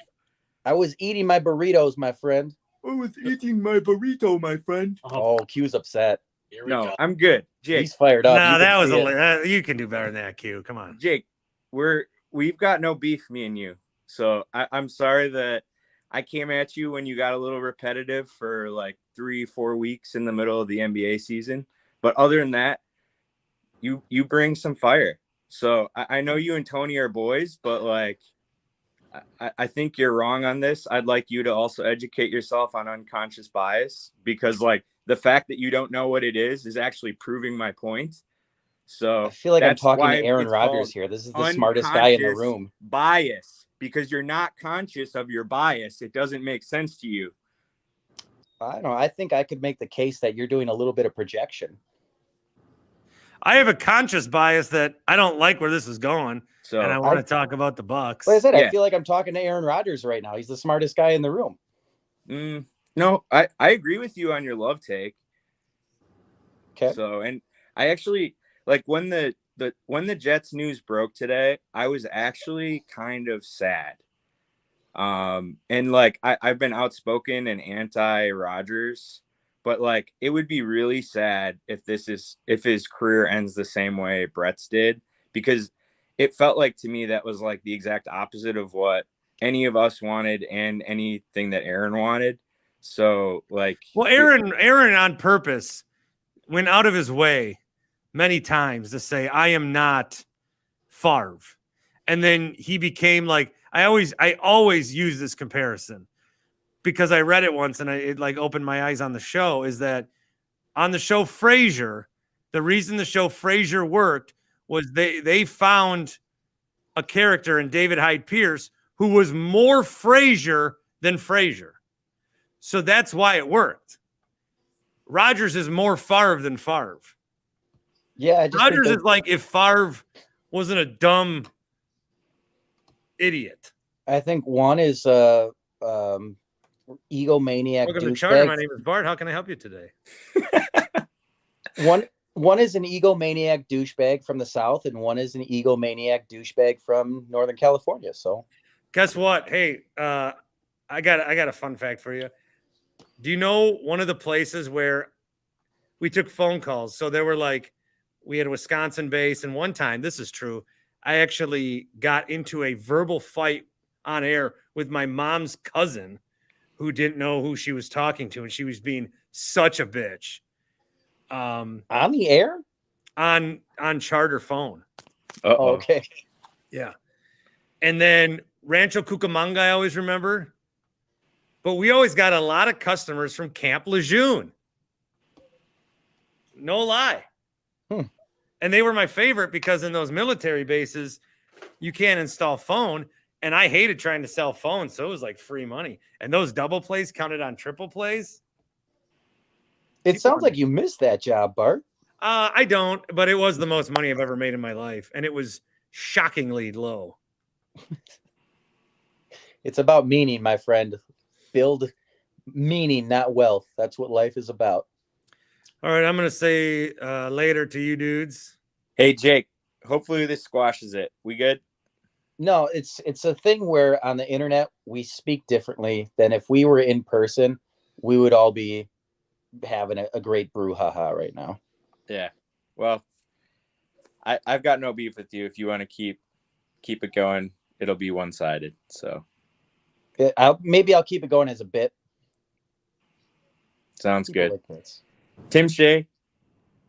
I was eating my burritos, my friend. I was eating my burrito, my friend. Oh, Q's upset. Here we No, go. I'm good. Jake, He's fired up. No, You that can was see it. you can do better than that, Q. Come on. Jake, we've got no beef, me and you. So I'm sorry that I came at you when you got a little repetitive for like 3-4 weeks in the middle of the NBA season. But other than that, you bring some fire. So I know you and Tony are boys, but like I think you're wrong on this. I'd like you to also educate yourself on unconscious bias, because like the fact that you don't know what it is actually proving my point. So I feel like I'm that's talking why to Aaron it's Rodgers called here. This is the smartest guy in the unconscious room. bias, because you're not conscious of your bias. It doesn't make sense to you. I don't know. I think I could make the case that you're doing a little bit of projection. I have a conscious bias that I don't like where this is going, So and I want to talk about the Bucks. Like I said, Yeah. I feel like I'm talking to Aaron Rodgers right now. He's the smartest guy in the room. no, I agree with you on your love take. Okay. So, and I actually like when the Jets news broke today, I was actually kind of sad. And like I've been outspoken and anti Rodgers, but like it would be really sad if his career ends the same way Brett's did, because it felt like to me that was like the exact opposite of what any of us wanted and anything that Aaron wanted. So like, Well, Aaron on purpose went out of his way many times to say, I am not Favre. And then he became like, I always use this comparison because I read it once and it like opened my eyes on the show, is that on the show Frasier, the reason the show Frasier worked was they found a character in David Hyde Pierce who was more Frasier than Frasier. So that's why it worked. Rodgers is more Favre than Favre. Yeah, I just think Rodgers that- is like if Favre wasn't a dumb idiot. I think one is egomaniac Welcome to Charter. My douchebag. name is Bart. How can I help you today? One is an egomaniac douchebag from the South, and one is an egomaniac douchebag from Northern California. So Guess what? Hey, I got a fun fact for you. Do you know one of the places where we took phone calls? So there were like, we had a Wisconsin base, and one time, this is true, I actually got into a verbal fight on air with my mom's cousin who didn't know who she was talking to, and she was being such a bitch. on the air? On Charter phone. Oh, okay. Yeah. And then Rancho Cucamonga, I always remember. But we always got a lot of customers from Camp Lejeune. No lie. And they were my favorite because in those military bases, you can't install phone. And I hated trying to sell phones. So it was like free money. And those double plays counted on triple plays. It sounds like you missed that job, Bart. I don't, but it was the most money I've ever made in my life. And it was shockingly low. It's about meaning, my friend. Build meaning, not wealth. That's what life is about. All right, I'm going to say later to you dudes. Hey, Jake, hopefully this squashes it. We good? No, it's a thing where on the internet we speak differently than if we were in person. We would all be having a great brouhaha right now. Yeah. Well, I've got no beef with you. If you want to keep it going, it'll be one-sided. So Maybe I'll keep it going as a bit. sounds People good. like this. Tim Shea.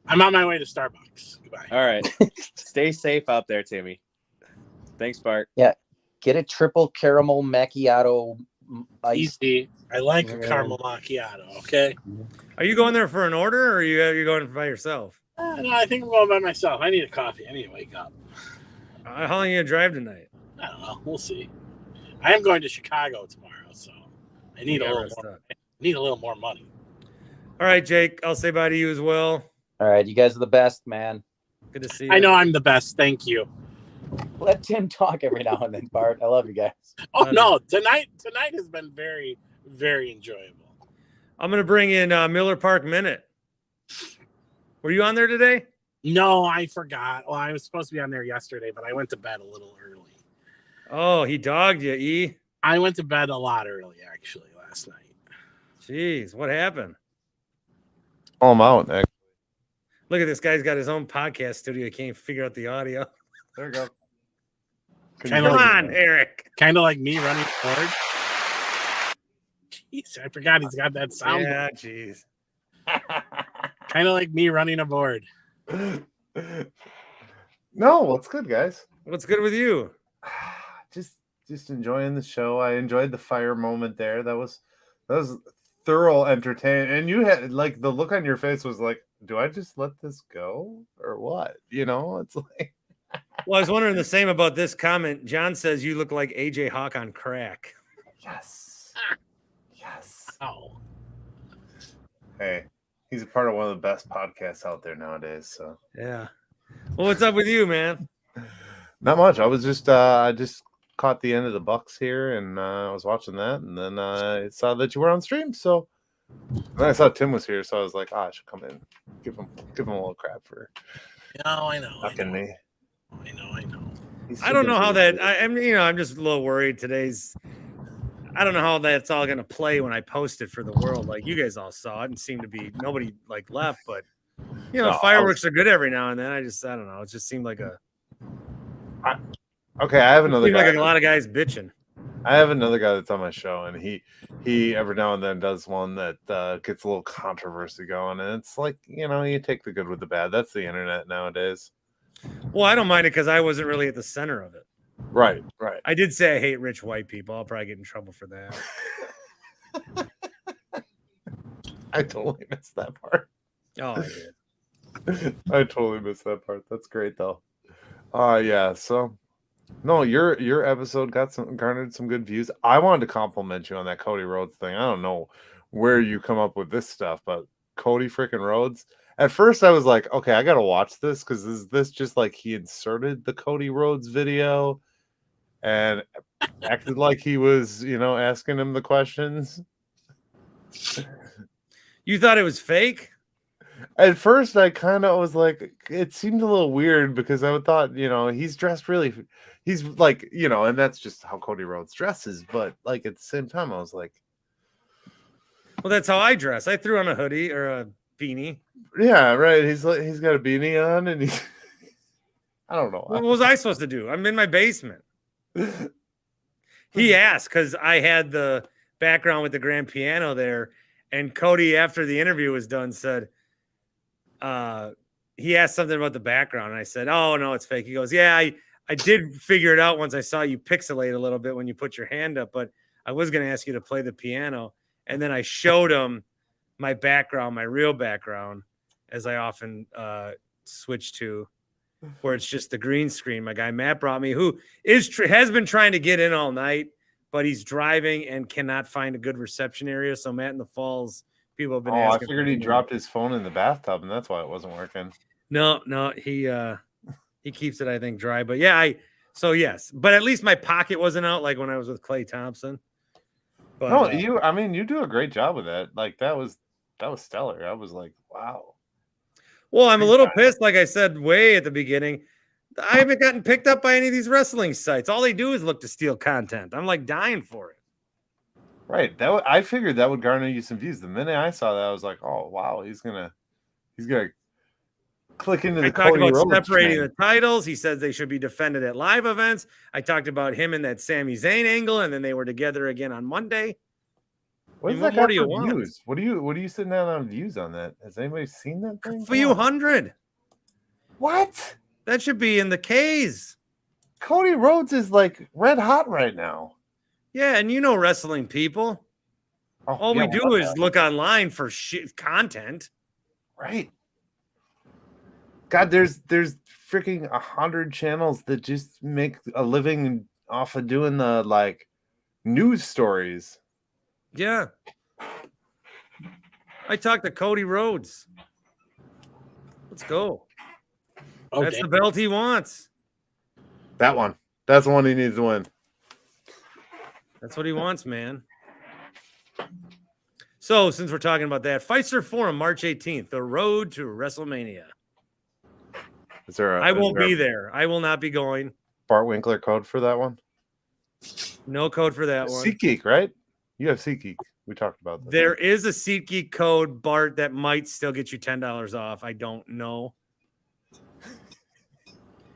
I'm on my way to Starbucks. Goodbye. All right. Stay safe out there, Timmy. Thanks, Bart. Get a triple caramel macchiato ice. Easy. I like a caramel macchiato. Okay. Are you going there for an order, or are you going by yourself? No, I think I'm going by myself. I need a coffee. I need to wake up. How long are you gonna drive tonight? I don't know. We'll see. I am going to Chicago tomorrow, so I need a Yeah, little rest more. up. I need a little more money. All right, Jake. I'll say bye to you as well. All right, you guys are the best, man. Good to see you. I know I'm the best. Thank you. Let Tim talk every now and then, Bart. I love you guys. Oh Love no, tonight has been very, very enjoyable. I'm gonna bring in Miller Park Minute. Were you on there today? No, I forgot. Well, I was supposed to be on there yesterday, but I went to bed a little early. Oh, he dogged you, E. I went to bed a lot early, actually, last night. Jeez, what happened? Oh, I'm out. Actually. Look at this guy's got his own podcast studio. He can't figure out the audio. There we go. Kinda Come like- on, Eric. Kind of like me running board. Jeez, I forgot he's got that sound. Yeah, jeez. Kind of like me running a board. No, what's good, guys? What's good with you? Just enjoying the show. I enjoyed the fire moment there. That was thorough entertainment. And you had like the look on your face was like, do I just let this go or what? You know, it's like Well, I was wondering the same about this comment. John says you look like AJ Hawk on crack. yes. Yes. Oh, Hey, he's a part of one of the best podcasts out there nowadays. So Yeah. Well, what's up with you, man? not much. I was just I just caught the end of the Bucks here and I was watching that and then I saw that you were on stream. So and then I saw Tim was here, so I was like, I should come in, give him a little crap for no, I know. fucking me. I know. He's I don't know how that. freaking I'm just a little worried. I don't know how that's all going to play when I post it for the world. Like you guys all saw it and seemed to be nobody like left, but No, fireworks are good every now and then. I don't know. It just seemed like Okay, I have another guy. like a lot of guys bitching. I have another guy that's on my show, and he every now and then does one that gets a little controversy going, and it's like you take the good with the bad. That's the internet nowadays. Well, I don't mind it because I wasn't really at the center of it. Right. I did say I hate rich white people. I'll probably get in trouble for that. I totally missed that part. Oh, I did. I totally missed that part. That's great though. Yeah. So, no, your episode garnered some good views. I wanted to compliment you on that Cody Rhodes thing. I don't know where you come up with this stuff, but Cody freaking Rhodes. At first, I was like, okay, I gotta watch this because is this just like he inserted the Cody Rhodes video and acted like he was, asking him the questions? You thought it was fake? At first, I kind of was like, it seemed a little weird because I thought, he's dressed he's like, and that's just how Cody Rhodes dresses. But like at the same time, I was like, Well, that's how I dress. I threw on a hoodie or a beanie. yeah, right. He's got a beanie on, and he's, I don't know. What was I supposed to do? I'm in my basement. He asked because I had the background with the grand piano there, and Cody, after the interview was done, said, he asked something about the background, and I said, "Oh no, it's fake." He goes, "Yeah, I did figure it out once I saw you pixelate a little bit when you put your hand up, but I was going to ask you to play the piano." And then I showed him my background, my real background, as I often switch to, where it's just the green screen. My guy Matt brought me, who has been trying to get in all night, but he's driving and cannot find a good reception area. So Matt in the Falls, people have been I asking. figured he dropped his phone in the bathtub, and that's why it wasn't working. No, he keeps it, I think, dry. But yeah, yes, but at least my pocket wasn't out like when I was with Clay Thompson. But, No, you do a great job with that. Like that was stellar. I was like, wow. Well, I'm a little pissed, like I said way at the beginning. I haven't gotten picked up by any of these wrestling sites. All they do is look to steal content. I'm like dying for it. Right. I figured that would garner you some views. The minute I saw that, I was like, oh wow, he's gonna click into the I talked Cody about Rhodes separating train. the titles. He says they should be defended at live events. I talked about him in that Sami Zayn angle, and then they were together again on Monday. What does What that more got do you for want? views? What are you sitting down on views on that? Has anybody seen that thing? A few hundred. What? That should be in the K's. Cody Rhodes is like red hot right now. Yeah, and wrestling people. All yeah, we do is look online for shit content. right. God, there's freaking 100 channels that just make a living off of doing the like news stories. Yeah. I talked to Cody Rhodes. Let's go. Oh, That's damn. the belt he wants. That one. That's the one he needs to win. That's what he wants, man. So, since we're talking about that, Pfizer Forum, March 18th, the road to WrestleMania. Is there I won't be there. I will not be going. Bart Winkler code for that one? No code for that one. SeatGeek, right? You have SeatGeek. We talked about this. There is a SeatGeek code, Bart, that might still get you $10 off. I don't know.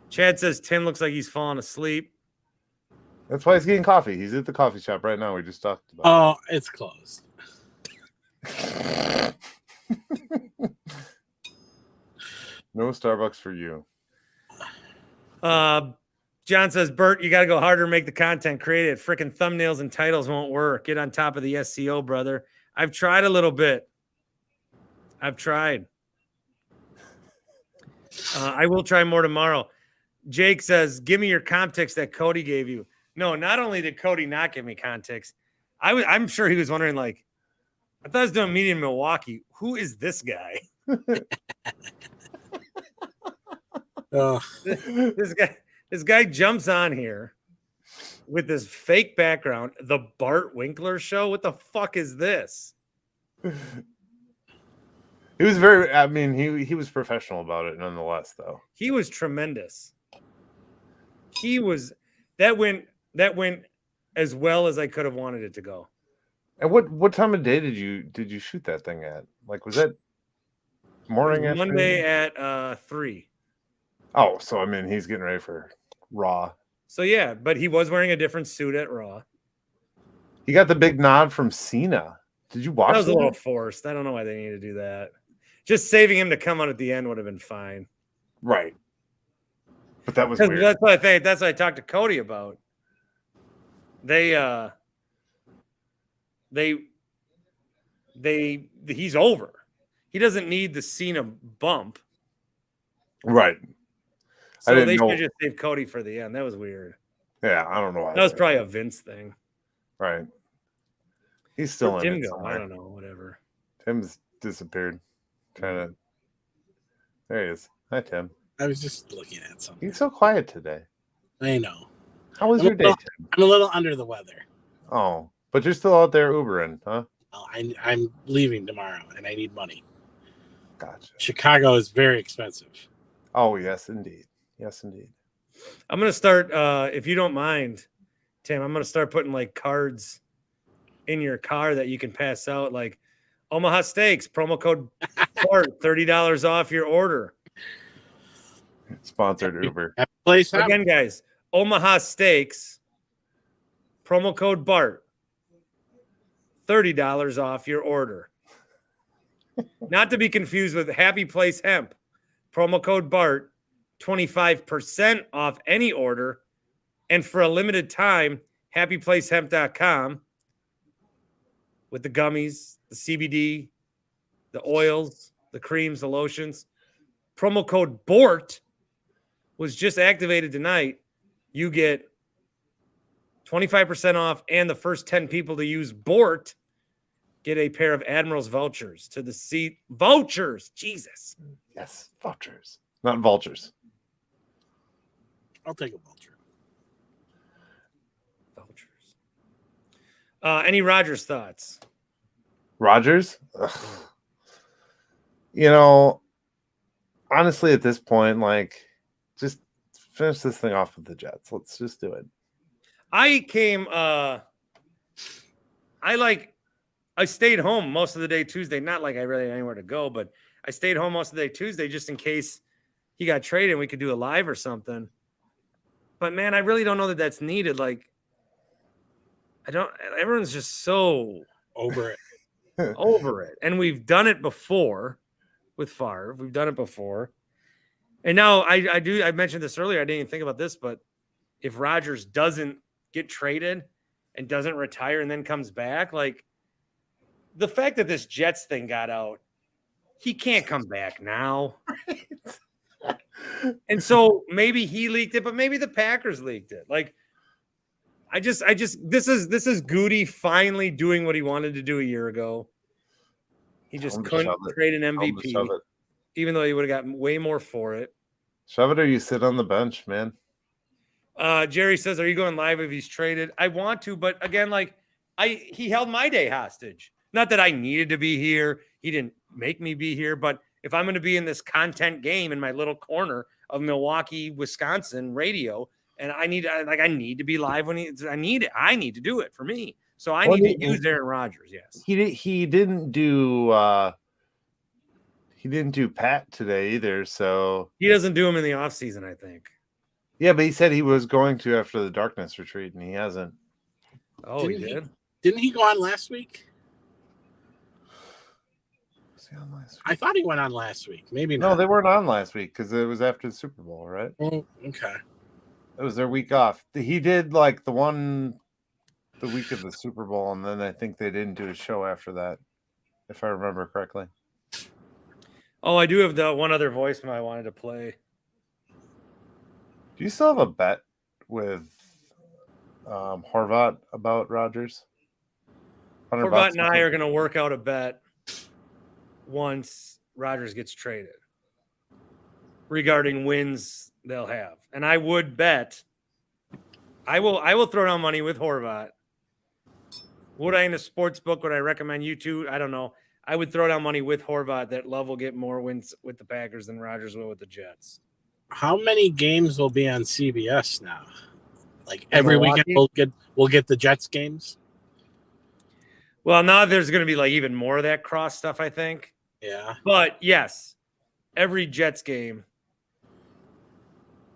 Chad says Tim looks like he's falling asleep. That's why he's getting coffee. He's at the coffee shop right now. We just talked about. Oh, it's closed. No Starbucks for you. John says, Bert, you got to go harder, make the content, create it. Freaking thumbnails and titles won't work. Get on top of the SEO, brother. I've tried a little bit. I've tried. I will try more tomorrow. Jake says, give me your context that Cody gave you. No, not only did Cody not give me context, I'm sure he was wondering, like, I thought I was doing media in Milwaukee. Who is this guy? This guy jumps on here with this fake background, the Bart Winkler show. What the fuck is this? He was very. I mean, he was professional about it, nonetheless. Though he was tremendous. He was that went as well as I could have wanted it to go. And what time of day did you shoot that thing at? Like, was that morning? Monday at 3. Oh, so I mean, he's getting ready for Raw. So yeah, but he was wearing a different suit at Raw. He got the big nod from Cena. Did you watch that? Was a little forced. I don't know why they need to do that. Just saving him to come out at the end would have been fine. Right. But that was weird. That's what I think. That's what I talked to Cody about. He's over. He doesn't need the Cena bump. Right. So they should just save Cody for the end. That was weird. Yeah, I don't know why. That was probably a Vince thing. Right. He's still in it somewhere. I don't know. Whatever. Tim's disappeared. There he is. Hi, Tim. I was just looking at something. He's so quiet today. I know. How was your day, Tim? I'm a little under the weather. Oh, but you're still out there Ubering, huh? Oh, I'm leaving tomorrow, and I need money. Gotcha. Chicago is very expensive. Oh, yes, indeed. Yes, indeed. I'm going to start, if you don't mind, Tim, I'm going to start putting like cards in your car that you can pass out, like Omaha Steaks, promo code Bart, $30 off your order. Sponsored Uber. Place again, guys. Omaha Steaks, promo code Bart, $30 off your order. Not to be confused with Happy Place Hemp, promo code Bart, 25% off any order. And for a limited time, happyplacehemp.com with the gummies, the CBD, the oils, the creams, the lotions. Promo code BORT was just activated tonight. You get 25% off, and the first 10 people to use BORT get a pair of Admiral's vouchers to the seat. Vouchers! Jesus. Yes, vouchers. Not vultures. I'll take a vulture. Vouchers. Any Rodgers thoughts? Rodgers? You know, honestly, at this point, like, just finish this thing off with the Jets. Let's just do it. I stayed home most of the day Tuesday. Not like I really had anywhere to go, but I stayed home most of the day Tuesday just in case he got traded and we could do a live or something. But, man, I really don't know that that's needed. Like, everyone's just so over it. Over it. And we've done it before with Favre. We've done it before. And now I mentioned this earlier. I didn't even think about this, but if Rodgers doesn't get traded and doesn't retire and then comes back, like, the fact that this Jets thing got out, he can't come back now. And so maybe he leaked it, but maybe the Packers leaked it. Like, this is Goody finally doing what he wanted to do a year ago. He just couldn't trade an MVP, even though he would have gotten way more for it. Shove it or you sit on the bench, man. Jerry says, "Are you going live if he's traded?" I want to, but again, like he held my day hostage. Not that I needed to be here. He didn't make me be here, but if I'm going to be in this content game in my little corner of Milwaukee, Wisconsin radio, and I need to be live when I need to do it for me. So I need to use Aaron Rodgers. Yes. He didn't do Pat today either, so he doesn't do him in the offseason, I think. Yeah, but he said he was going to after the darkness retreat, and he hasn't. Oh, he did? Didn't he go on last week? Was he on last week? I thought he went on last week. Maybe not. No, they weren't on last week because it was after the Super Bowl, right? Oh, okay. It was their week off. He did like the week of the Super Bowl, and then I think they didn't do a show after that, if I remember correctly. Oh, I do have the one other voicemail I wanted to play. Do you still have a bet with Horvat about Rodgers? Horvat and I are going to work out a bet once Rodgers gets traded regarding wins they'll have. And I would bet I will throw down money with Horvat. Would I in a sports book? Would I recommend you two? I don't know. I would throw down money with Horvat that Love will get more wins with the Packers than Rodgers will with the Jets. How many games will be on CBS now? Like every weekend we'll get the Jets games? Well, now there's going to be like even more of that cross stuff, I think. Yeah. But yes, every Jets game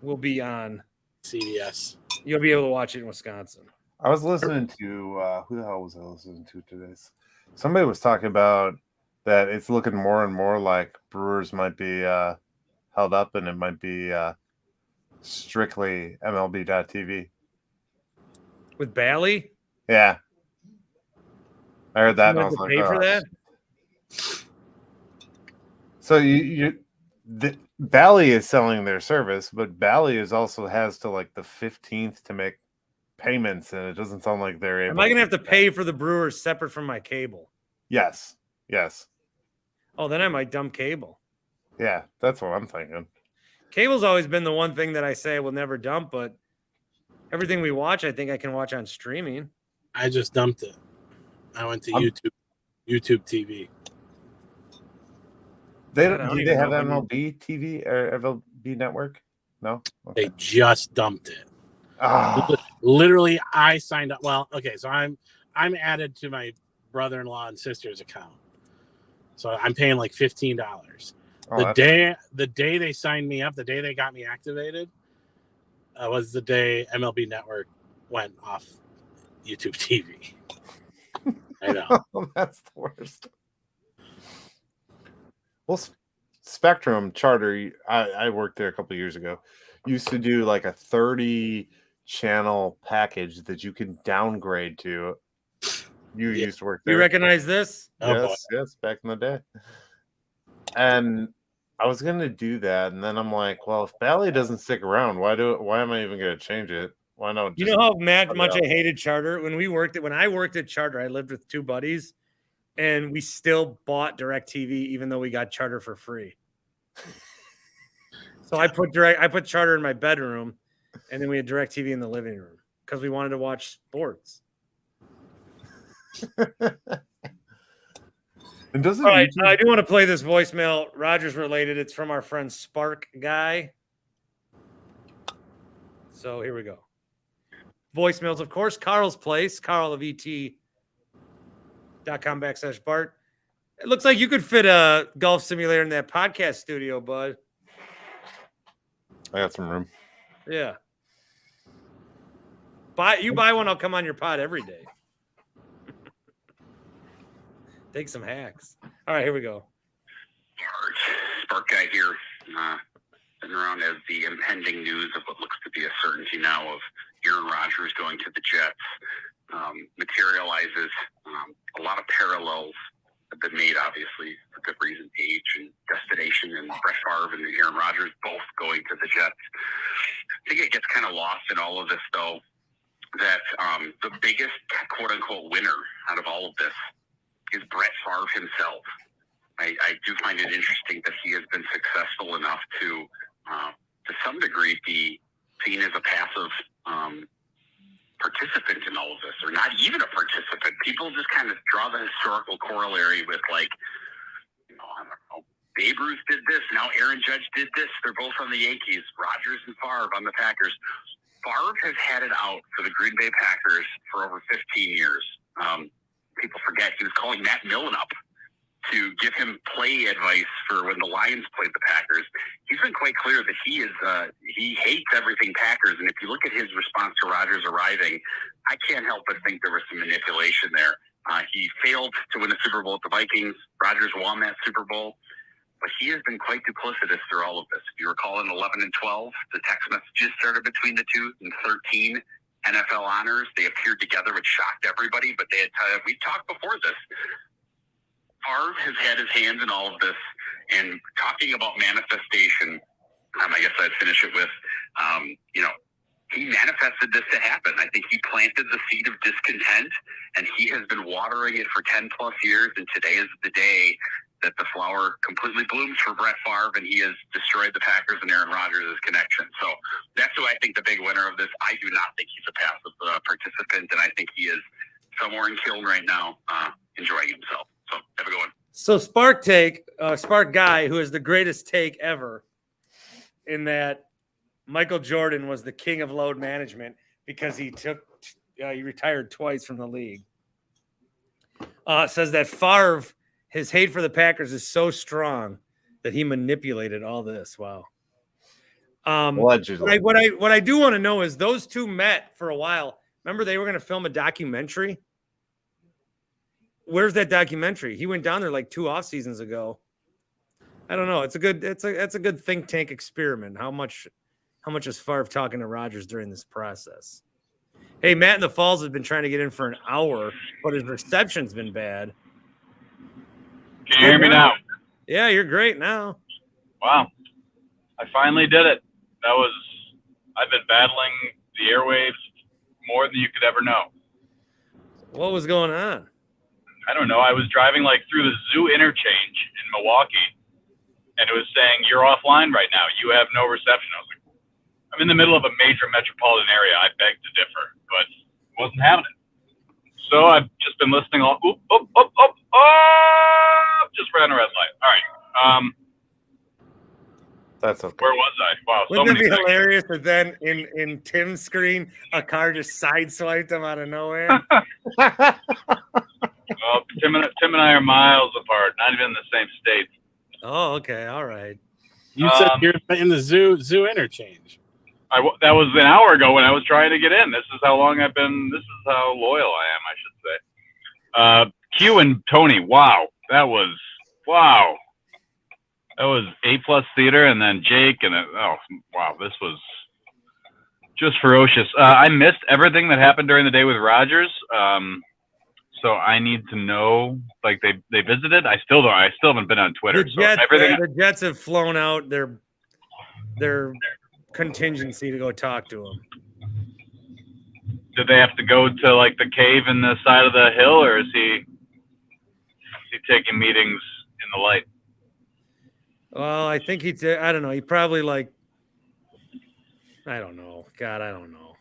will be on CBS. You'll be able to watch it in Wisconsin. I was listening to who the hell was I listening to today? Somebody was talking about that it's looking more and more like Brewers might be held up, and it might be strictly MLB.TV. With Bally? Yeah. I heard that and I was like, pay for that? So Bally is selling their service, but Bally is also has to like the 15th to make payments, and it doesn't sound like they're able. Am I going to have to pay for the Brewers separate from my cable? Yes. Oh, then I might dump cable. Yeah, that's what I'm thinking. Cable's always been the one thing that I say I will never dump, but everything we watch, I think I can watch on streaming. I just dumped it. I went to YouTube TV. Do they have MLB TV or MLB Network? No? Okay. They just dumped it. Oh. Literally, I signed up. Well, okay, so I'm added to my brother-in-law and sister's account. So I'm paying like $15. The day they signed me up, the day they got me activated, was the day MLB Network went off YouTube TV. I know. That's the worst. Well, Spectrum Charter, I worked there a couple of years ago, used to do like a 30-channel package that you can downgrade to. You used to work there. You recognize this? Yes, back in the day. And I was going to do that, and then I'm like, well, if Bally doesn't stick around, why am I even going to change it? Why not? You know how much I hated Charter? When I worked at Charter, I lived with two buddies, and we still bought DirecTV even though we got Charter for free. So I put Charter in my bedroom, and then we had DirecTV in the living room because we wanted to watch sports. And doesn't all right, I do want to play this voicemail, Rodgers related. It's from our friend Spark Guy. So here we go. Voicemails, of course. Carl's place, Carl of et.com/Bart. It looks like you could fit a golf simulator in that podcast studio, bud. I got some room. Yeah. You buy one, I'll come on your pod every day. Take some hacks. All right, here we go. Spark Guy here. Sitting around as the impending news of what looks to be a certainty now of Aaron Rodgers going to the Jets materializes. A lot of parallels have been made, obviously, for good reason, age and destination, and Brett Favre and Aaron Rodgers both going to the Jets. I think it gets kind of lost in all of this, though, that the biggest quote-unquote winner out of all of this is Brett Favre himself. I do find it interesting that he has been successful enough to some degree, be seen as a passive participant in all of this, or not even a participant. People just kind of draw the historical corollary with, like, I don't know, Babe Ruth did this, now Aaron Judge did this. They're both on the Yankees. Rodgers and Favre on the Packers. Favre has had it out for the Green Bay Packers for over 15 years. People forget he was calling Matt Millen up to give him play advice for when the Lions played the Packers. He's been quite clear that he hates everything Packers. And if you look at his response to Rodgers arriving, I can't help but think there was some manipulation there. He failed to win the Super Bowl with the Vikings. Rodgers won that Super Bowl. But he has been quite duplicitous through all of this. If you recall, in 11 and 12, the text messages started between the two. In 13 NFL honors, they appeared together, which shocked everybody. But they had we talked before this. Favre has had his hands in all of this, and talking about manifestation, I guess I'd finish it with, he manifested this to happen. I think he planted the seed of discontent, and he has been watering it for 10 plus years, and today is the day that the flower completely blooms for Brett Favre, and he has destroyed the Packers and Aaron Rodgers' connection. So that's who I think the big winner of this. I do not think he's a passive participant, and I think he is somewhere in Kiln right now enjoying himself. So have a good one. So Spark Guy, who is the greatest take ever, in that Michael Jordan was the king of load management because he retired twice from the league. Says that Favre, his hate for the Packers is so strong that he manipulated all this. Wow. Allegedly. What I do want to know is those two met for a while. Remember, they were going to film a documentary. Where's that documentary? He went down there like 2 off seasons ago. I don't know. It's a good think tank experiment. How much is Favre talking to Rodgers during this process? Hey, Matt in the Falls has been trying to get in for an hour, but his reception's been bad. Can you hear me now? Yeah, you're great now. Wow. I finally did it. I've been battling the airwaves more than you could ever know. What was going on? I don't know. I was driving through the zoo interchange in Milwaukee, and it was saying, "You're offline right now. You have no reception." I was like, I'm in the middle of a major metropolitan area. I beg to differ, but wasn't having it. So I've just been listening all, just ran a red light. All right. That's okay. Where was I? Wow. Wouldn't it be hilarious that then in Tim's screen, a car just sideswiped him out of nowhere? Well, Tim and I are miles apart, not even in the same state. Oh, okay. All right. You said you're in the zoo interchange. That was an hour ago when I was trying to get in. This is how long I've been. This is how loyal I am, I should say. Q and Tony. Wow. That was A+ theater, and then Jake, and wow, this was just ferocious. I missed everything that happened during the day with Rodgers. So I need to know, they visited. I still haven't been on Twitter. The Jets have flown out their contingency to go talk to him. Did they have to go to the cave in the side of the hill, or is he taking meetings in the light? Well, I think I don't know. He probably I don't know. God, I don't know.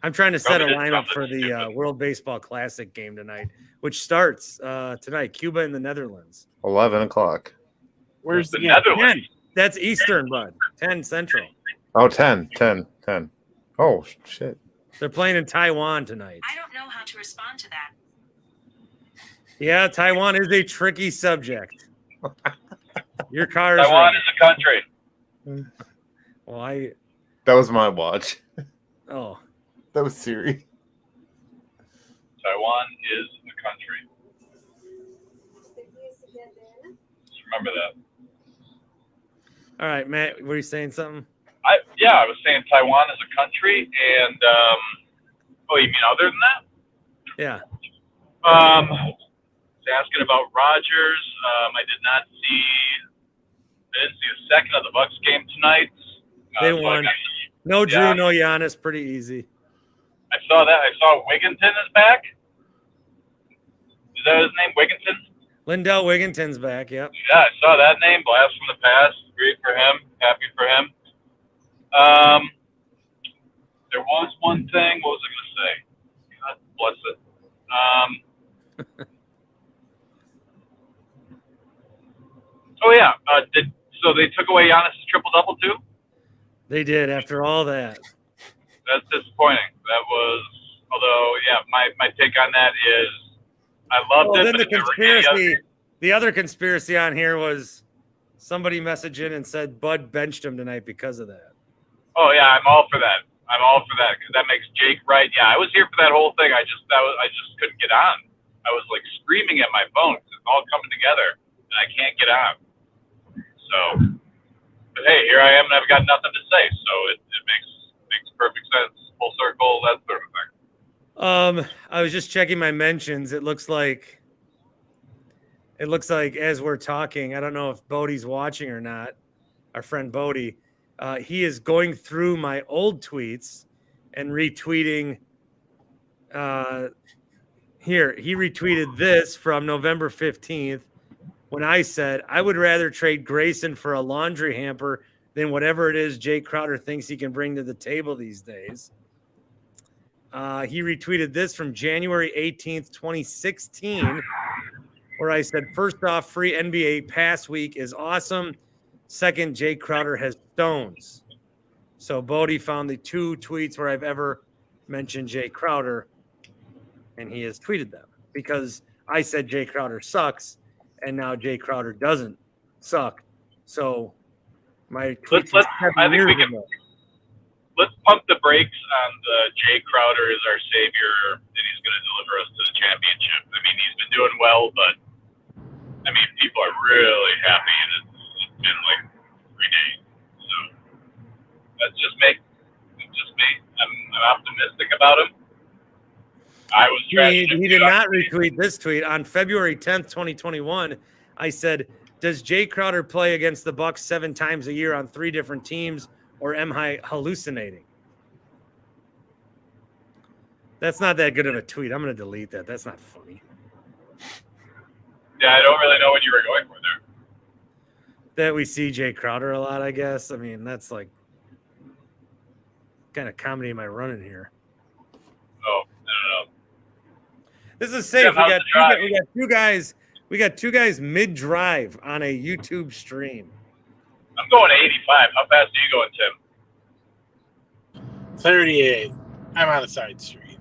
I'm trying to set a lineup for the World Baseball Classic game tonight, which starts tonight. Cuba and the Netherlands. 11 o'clock. Where's the Netherlands? 10. That's Eastern, bud. 10 Central. Oh, 10. Oh, shit. They're playing in Taiwan tonight. I don't know how to respond to that. Yeah, Taiwan is a tricky subject. Your car is Taiwan is a country. Well, that was my watch. Oh. That was Siri. Taiwan is a country. Just remember that. All right, Matt, were you saying something? I was saying Taiwan is a country, and you mean other than that? Yeah. Asking about Rodgers. I didn't see a second of the Bucks game tonight. They won. No Drew, yeah. no Giannis. Pretty easy. I saw that. I saw Wigginton is back. Is that his name, Wigginton? Lindell Wigginton's back, yep. Yeah, I saw that name. Blast from the past. Great for him. Happy for him. There was one thing. What was I going to say? God bless it. Oh, yeah. So they took away Giannis' triple-double, too? They did, after all that. That's disappointing. That was, although, yeah, my take on that is I loved it. Then but the conspiracy, the other conspiracy on here was somebody messaged in and said Bud benched him tonight because of that. Oh, yeah, I'm all for that. Because that makes Jake right. Yeah, I was here for that whole thing. I just couldn't get on. I was like screaming at my phone because it's all coming together and I can't get on. So, but hey, here I am and I've got nothing to say. So it makes perfect sense. Full circle, that sort of thing. I was just checking my mentions. It looks like as we're talking, I don't know if Bodie's watching or not. Our friend Bodie, he is going through my old tweets and retweeting. Here, he retweeted this from November 15th when I said, I would rather trade Grayson for a laundry hamper than whatever it is Jay Crowder thinks he can bring to the table these days. He retweeted this from January 18th, 2016, where I said, first off, free NBA pass week is awesome. Second, Jay Crowder has stones. So Bodie found the two tweets where I've ever mentioned Jay Crowder, and he has tweeted them because I said Jay Crowder sucks, and now Jay Crowder doesn't suck. So my tweets let's pump the brakes on the Jay Crowder is our savior and he's going to deliver us to the championship. I mean, he's been doing well, but I mean, people are really happy and it's been like 3 days. So that's just me. I'm optimistic about him. He did not retweet this tweet. On February 10th, 2021, I said, does Jay Crowder play against the Bucks 7 times a year on 3 different teams, or am I hallucinating? That's not that good of a tweet. I'm going to delete that. That's not funny. Yeah, I don't really know what you were going for there. That we see Jay Crowder a lot, I guess. I mean, that's like kind of comedy am I running here? Oh, I don't know. This is safe. Yeah, we got two guys. We got 2 guys mid-drive on a YouTube stream. I'm going 85. How fast are you going, Tim? 38. I'm on a side street.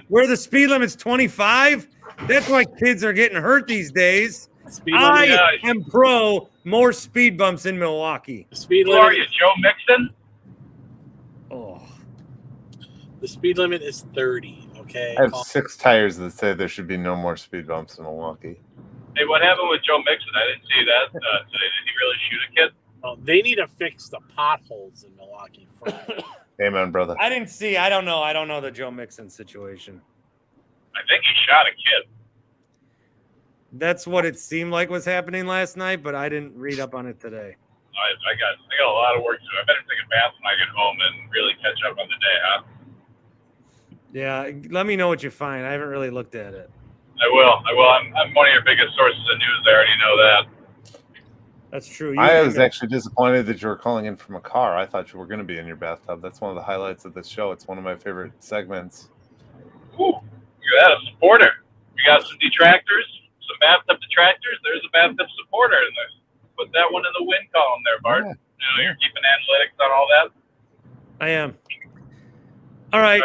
Where the speed limit's 25? That's why kids are getting hurt these days. I am pro more speed bumps in Milwaukee. Who are you, Joe Mixon? Oh. The speed limit is 30, okay? I have 6 tires that say there should be no more speed bumps in Milwaukee. Hey, what happened with Joe Mixon? I didn't see that today. Did he really shoot a kid? Oh, they need to fix the potholes in Milwaukee. Amen, brother. I didn't see. I don't know. I don't know the Joe Mixon situation. I think he shot a kid. That's what it seemed like was happening last night, but I didn't read up on it today. I got a lot of work to do. I better take a bath when I get home and really catch up on the day, huh? Yeah, let me know what you find. I haven't really looked at it. I will. I'm one of your biggest sources of news. I already know that. That's true. I was actually disappointed that you were calling in from a car. I thought you were going to be in your bathtub. That's one of the highlights of this show. It's one of my favorite segments. Ooh, look at that, a supporter. We got some detractors, some bathtub detractors. There's a bathtub supporter in there. Put that one in the win column there, Bart. Yeah. You know, you're keeping analytics on all that. I am. All right.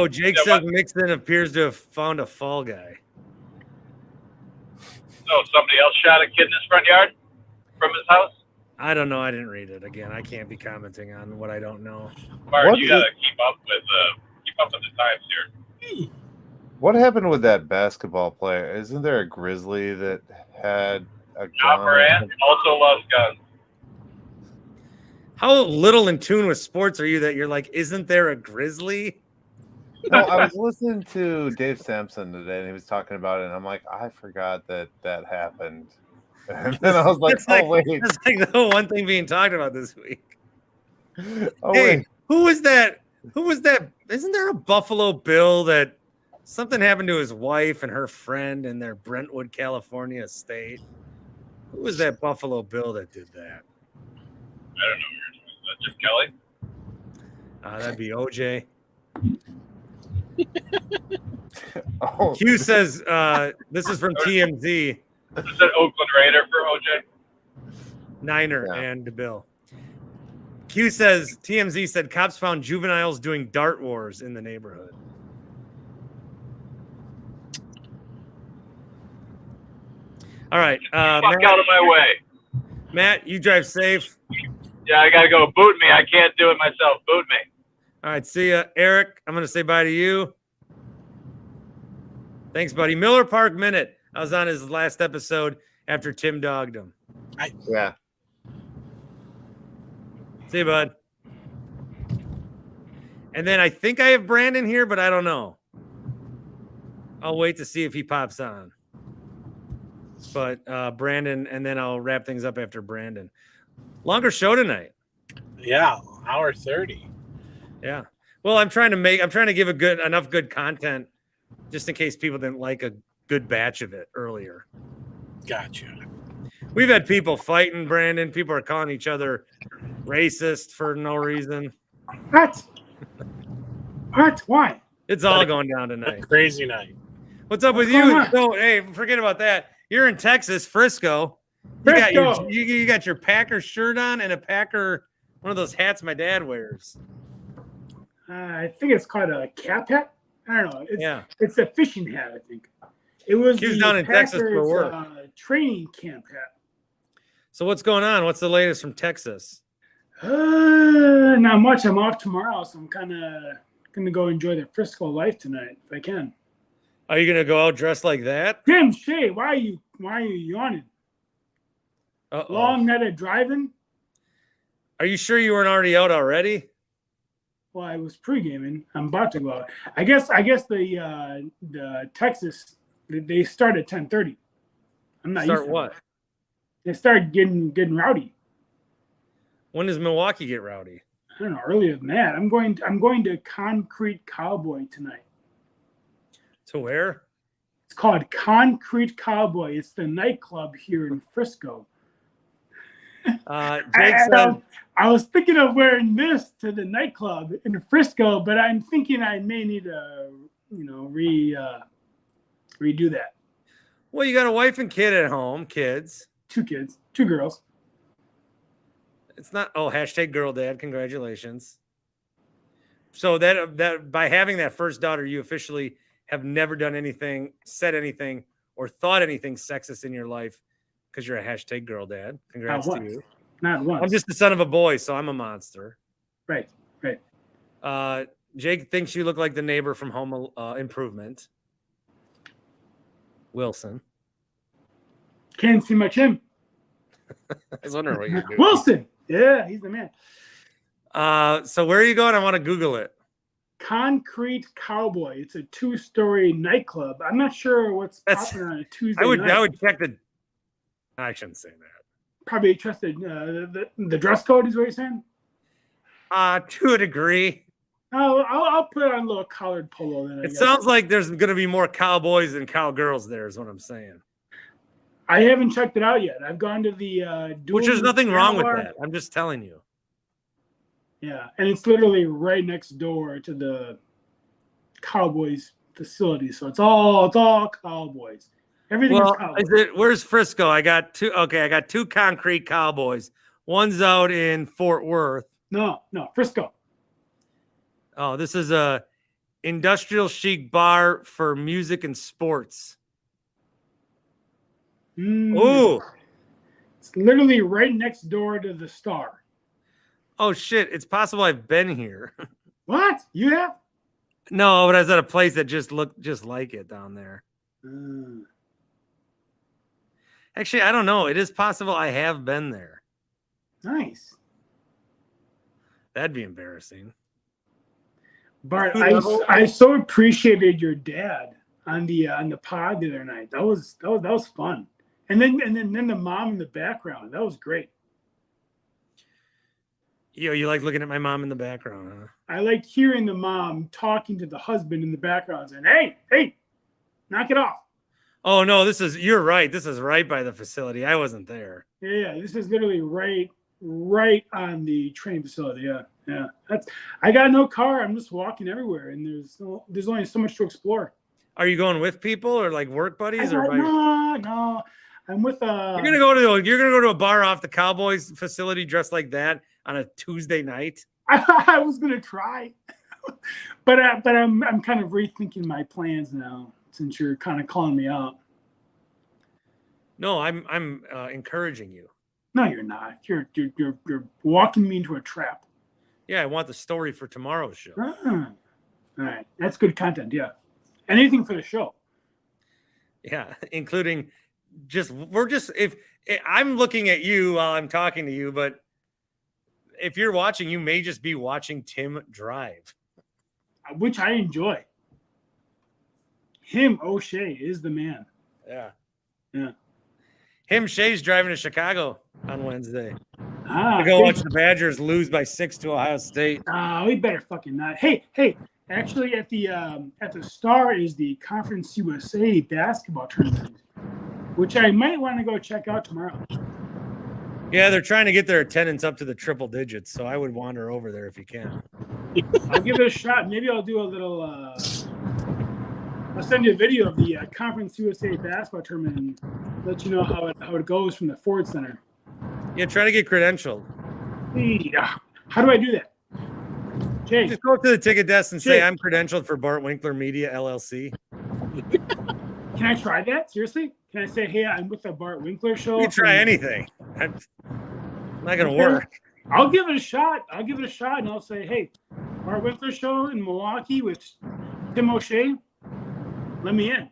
Jake says Mixon appears to have found a fall guy. So somebody else shot a kid in his front yard from his house? I don't know. I didn't read it. Again, I can't be commenting on what I don't know. Bart, you got to keep up with the times here. What happened with that basketball player? Isn't there a Grizzly that had a John gun? Morant also loves guns. How little in tune with sports are you that you're like, isn't there a Grizzly? No, I was listening to Dave Sampson today, and he was talking about it, and I'm like, I forgot that happened. And then I was like, That's like, wait. that's like the one thing being talked about this week. Oh, Hey, wait. who was that? Who was that? Isn't there a Buffalo Bill that something happened to his wife and her friend in their Brentwood, California estate? Who was that Buffalo Bill that did that? I don't know. Is that just Kelly? That'd be OJ. Oh, Q says this is from TMZ. Is that Oakland Raider for OJ? Niner Yeah. and Bill. Q says TMZ said cops found juveniles doing dart wars in the neighborhood. All right, Fuck Matt, out of my way. Matt, you drive safe. Yeah, I gotta go. Boot me. I can't do it myself. Boot me. All right, see ya, Eric. I'm gonna say bye to you. Thanks, buddy. Miller Park Minute. I was on his last episode after Tim dogged him. yeah. See you, bud. And then I think I have Brandon here, but I don't know. I'll wait to see if he pops on. But Brandon, and then I'll wrap things up after Brandon. Longer show tonight. Yeah, hour 30. Yeah. Well, I'm trying to give enough good content just in case people didn't like a good batch of it earlier. Gotcha. We've had people fighting, Brandon. People are calling each other racist for no reason. What? What? Why? It's all going down tonight. Crazy night. What's up with going you? on? No, hey, forget about that. You're in Texas, Frisco. You got your Packer shirt on and a Packer, one of those hats my dad wears. I think it's called a cap hat. I don't know. Yeah. It's a fishing hat, I think. It was Q's the down in Texas for Packers, work. Training camp hat. So what's going on? What's the latest from Texas? Not much. I'm off tomorrow, so I'm kind of gonna go enjoy the Frisco life tonight if I can. Are you gonna go out dressed like that? Tim Shea, why are you yawning? Uh-oh. Long night of driving. Are you sure you weren't already out already? Well, I was pre-gaming. I'm about to go out. I guess the Texas they start at 10:30. I'm not Start used to what? that. They start getting rowdy. When does Milwaukee get rowdy? I don't know. Earlier than that, I'm going to Concrete Cowboy tonight. To where? It's called Concrete Cowboy. It's the nightclub here in Frisco. Jake I was thinking of wearing this to the nightclub in Frisco, but I'm thinking I may need to, redo that. Well, you got a wife and kid at home, kids. 2 kids, 2 girls. It's not hashtag girl dad. Congratulations. So that by having that first daughter, you officially have never done anything, said anything, or thought anything sexist in your life because you're a hashtag girl dad. Congrats to you. Not once. I'm just the son of a boy, so I'm a monster. Right. Jake thinks you look like the neighbor from Home Improvement. Wilson. Can't see much him. I was wondering what you're doing. Wilson. Yeah, he's the man. So where are you going? I want to Google it. Concrete Cowboy. It's a 2-story nightclub. I'm not sure what's popular on a Tuesday I night. would check the. I shouldn't say that. Probably trusted the dress code is what you're saying. To a degree. I'll put on a little collared polo. Then It sounds like there's going to be more cowboys than cowgirls there, is what I'm saying. I haven't checked it out yet. I've gone to the Which there's nothing wrong with bar. that. I'm just telling you. Yeah, and it's literally right next door to the Cowboys facility, so it's all Cowboys. Everything is Cowboys. Where's Frisco? I got 2. Okay, I got 2 concrete cowboys. One's out in Fort Worth. No, Frisco. Oh, this is a industrial chic bar for music and sports. Ooh. It's literally right next door to the Star. Oh shit! It's possible I've been here. What? You have? No, but I was at a place that just looked just like it down there. Actually, I don't know. It is possible I have been there. Nice. That'd be embarrassing. Bart, I so appreciated your dad on the pod the other night. That was fun. And then the mom in the background. That was great. You like looking at my mom in the background, huh? I liked hearing the mom talking to the husband in the background saying, hey, knock it off. Oh no, you're right. This is right by the facility. I wasn't there. Yeah, this is literally right on the train facility. Yeah. I got no car. I'm just walking everywhere, and there's only so much to explore. Are you going with people or like work buddies No. I'm with You're gonna go to a bar off the Cowboys facility dressed like that on a Tuesday night? I was gonna try, but I'm kind of rethinking my plans now since you're kind of calling me out. No, I'm encouraging you. No, you're not. You're walking me into a trap. Yeah, I want the story for tomorrow's show. All right, that's good content. Yeah, anything for the show. Yeah, including if I'm looking at you while I'm talking to you, but if you're watching, you may just be watching Tim drive, which I enjoy. Him, O'Shea, is the man. Yeah. Shay's driving to Chicago on Wednesday. To go watch the Badgers lose by 6 to Ohio State. We better fucking not. Hey! Actually, at the Star is the Conference USA basketball tournament, which I might want to go check out tomorrow. Yeah, they're trying to get their attendance up to the triple digits, so I would wander over there if you can. I'll give it a shot. Maybe I'll do a little. I'll send you a video of the Conference USA basketball tournament and let you know how it goes from the Ford Center. Yeah, try to get credentialed. Yeah. How do I do that? Jay, just go up to the ticket desk and say, I'm credentialed for Bart Winkler Media, LLC. Can I try that? Seriously? Can I say, hey, I'm with the Bart Winkler show? You try anything. It's not going to work. I'll give it a shot. And I'll say, hey, Bart Winkler show in Milwaukee with Tim O'Shea. Let me in.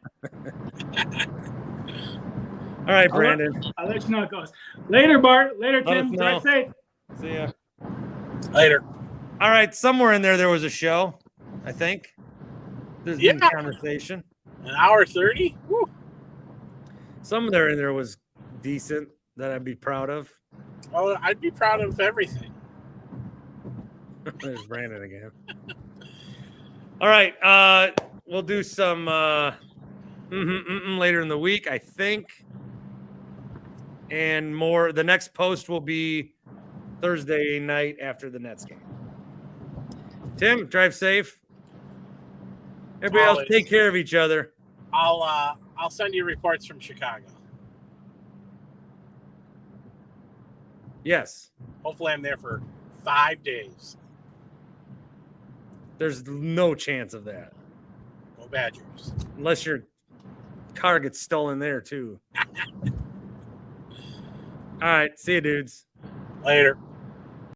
All right, Brandon. I'll let you know how it goes. Later, Bart. Later, Tim. Drive safe. See ya. Later. All right. Somewhere in there was a show, I think. There's been conversation. An hour 30? Woo. Somewhere in there was decent that I'd be proud of. Oh, I'd be proud of everything. There's Brandon again. All right. We'll do some later in the week, I think. And more. The next post will be Thursday night after the Nets game. Tim, drive safe. Everybody else, take care of each other. I'll send you reports from Chicago. Yes. Hopefully I'm there for 5 days. There's no chance of that. Go Badgers. Unless your car gets stolen there, too. All right. See you, dudes. Later.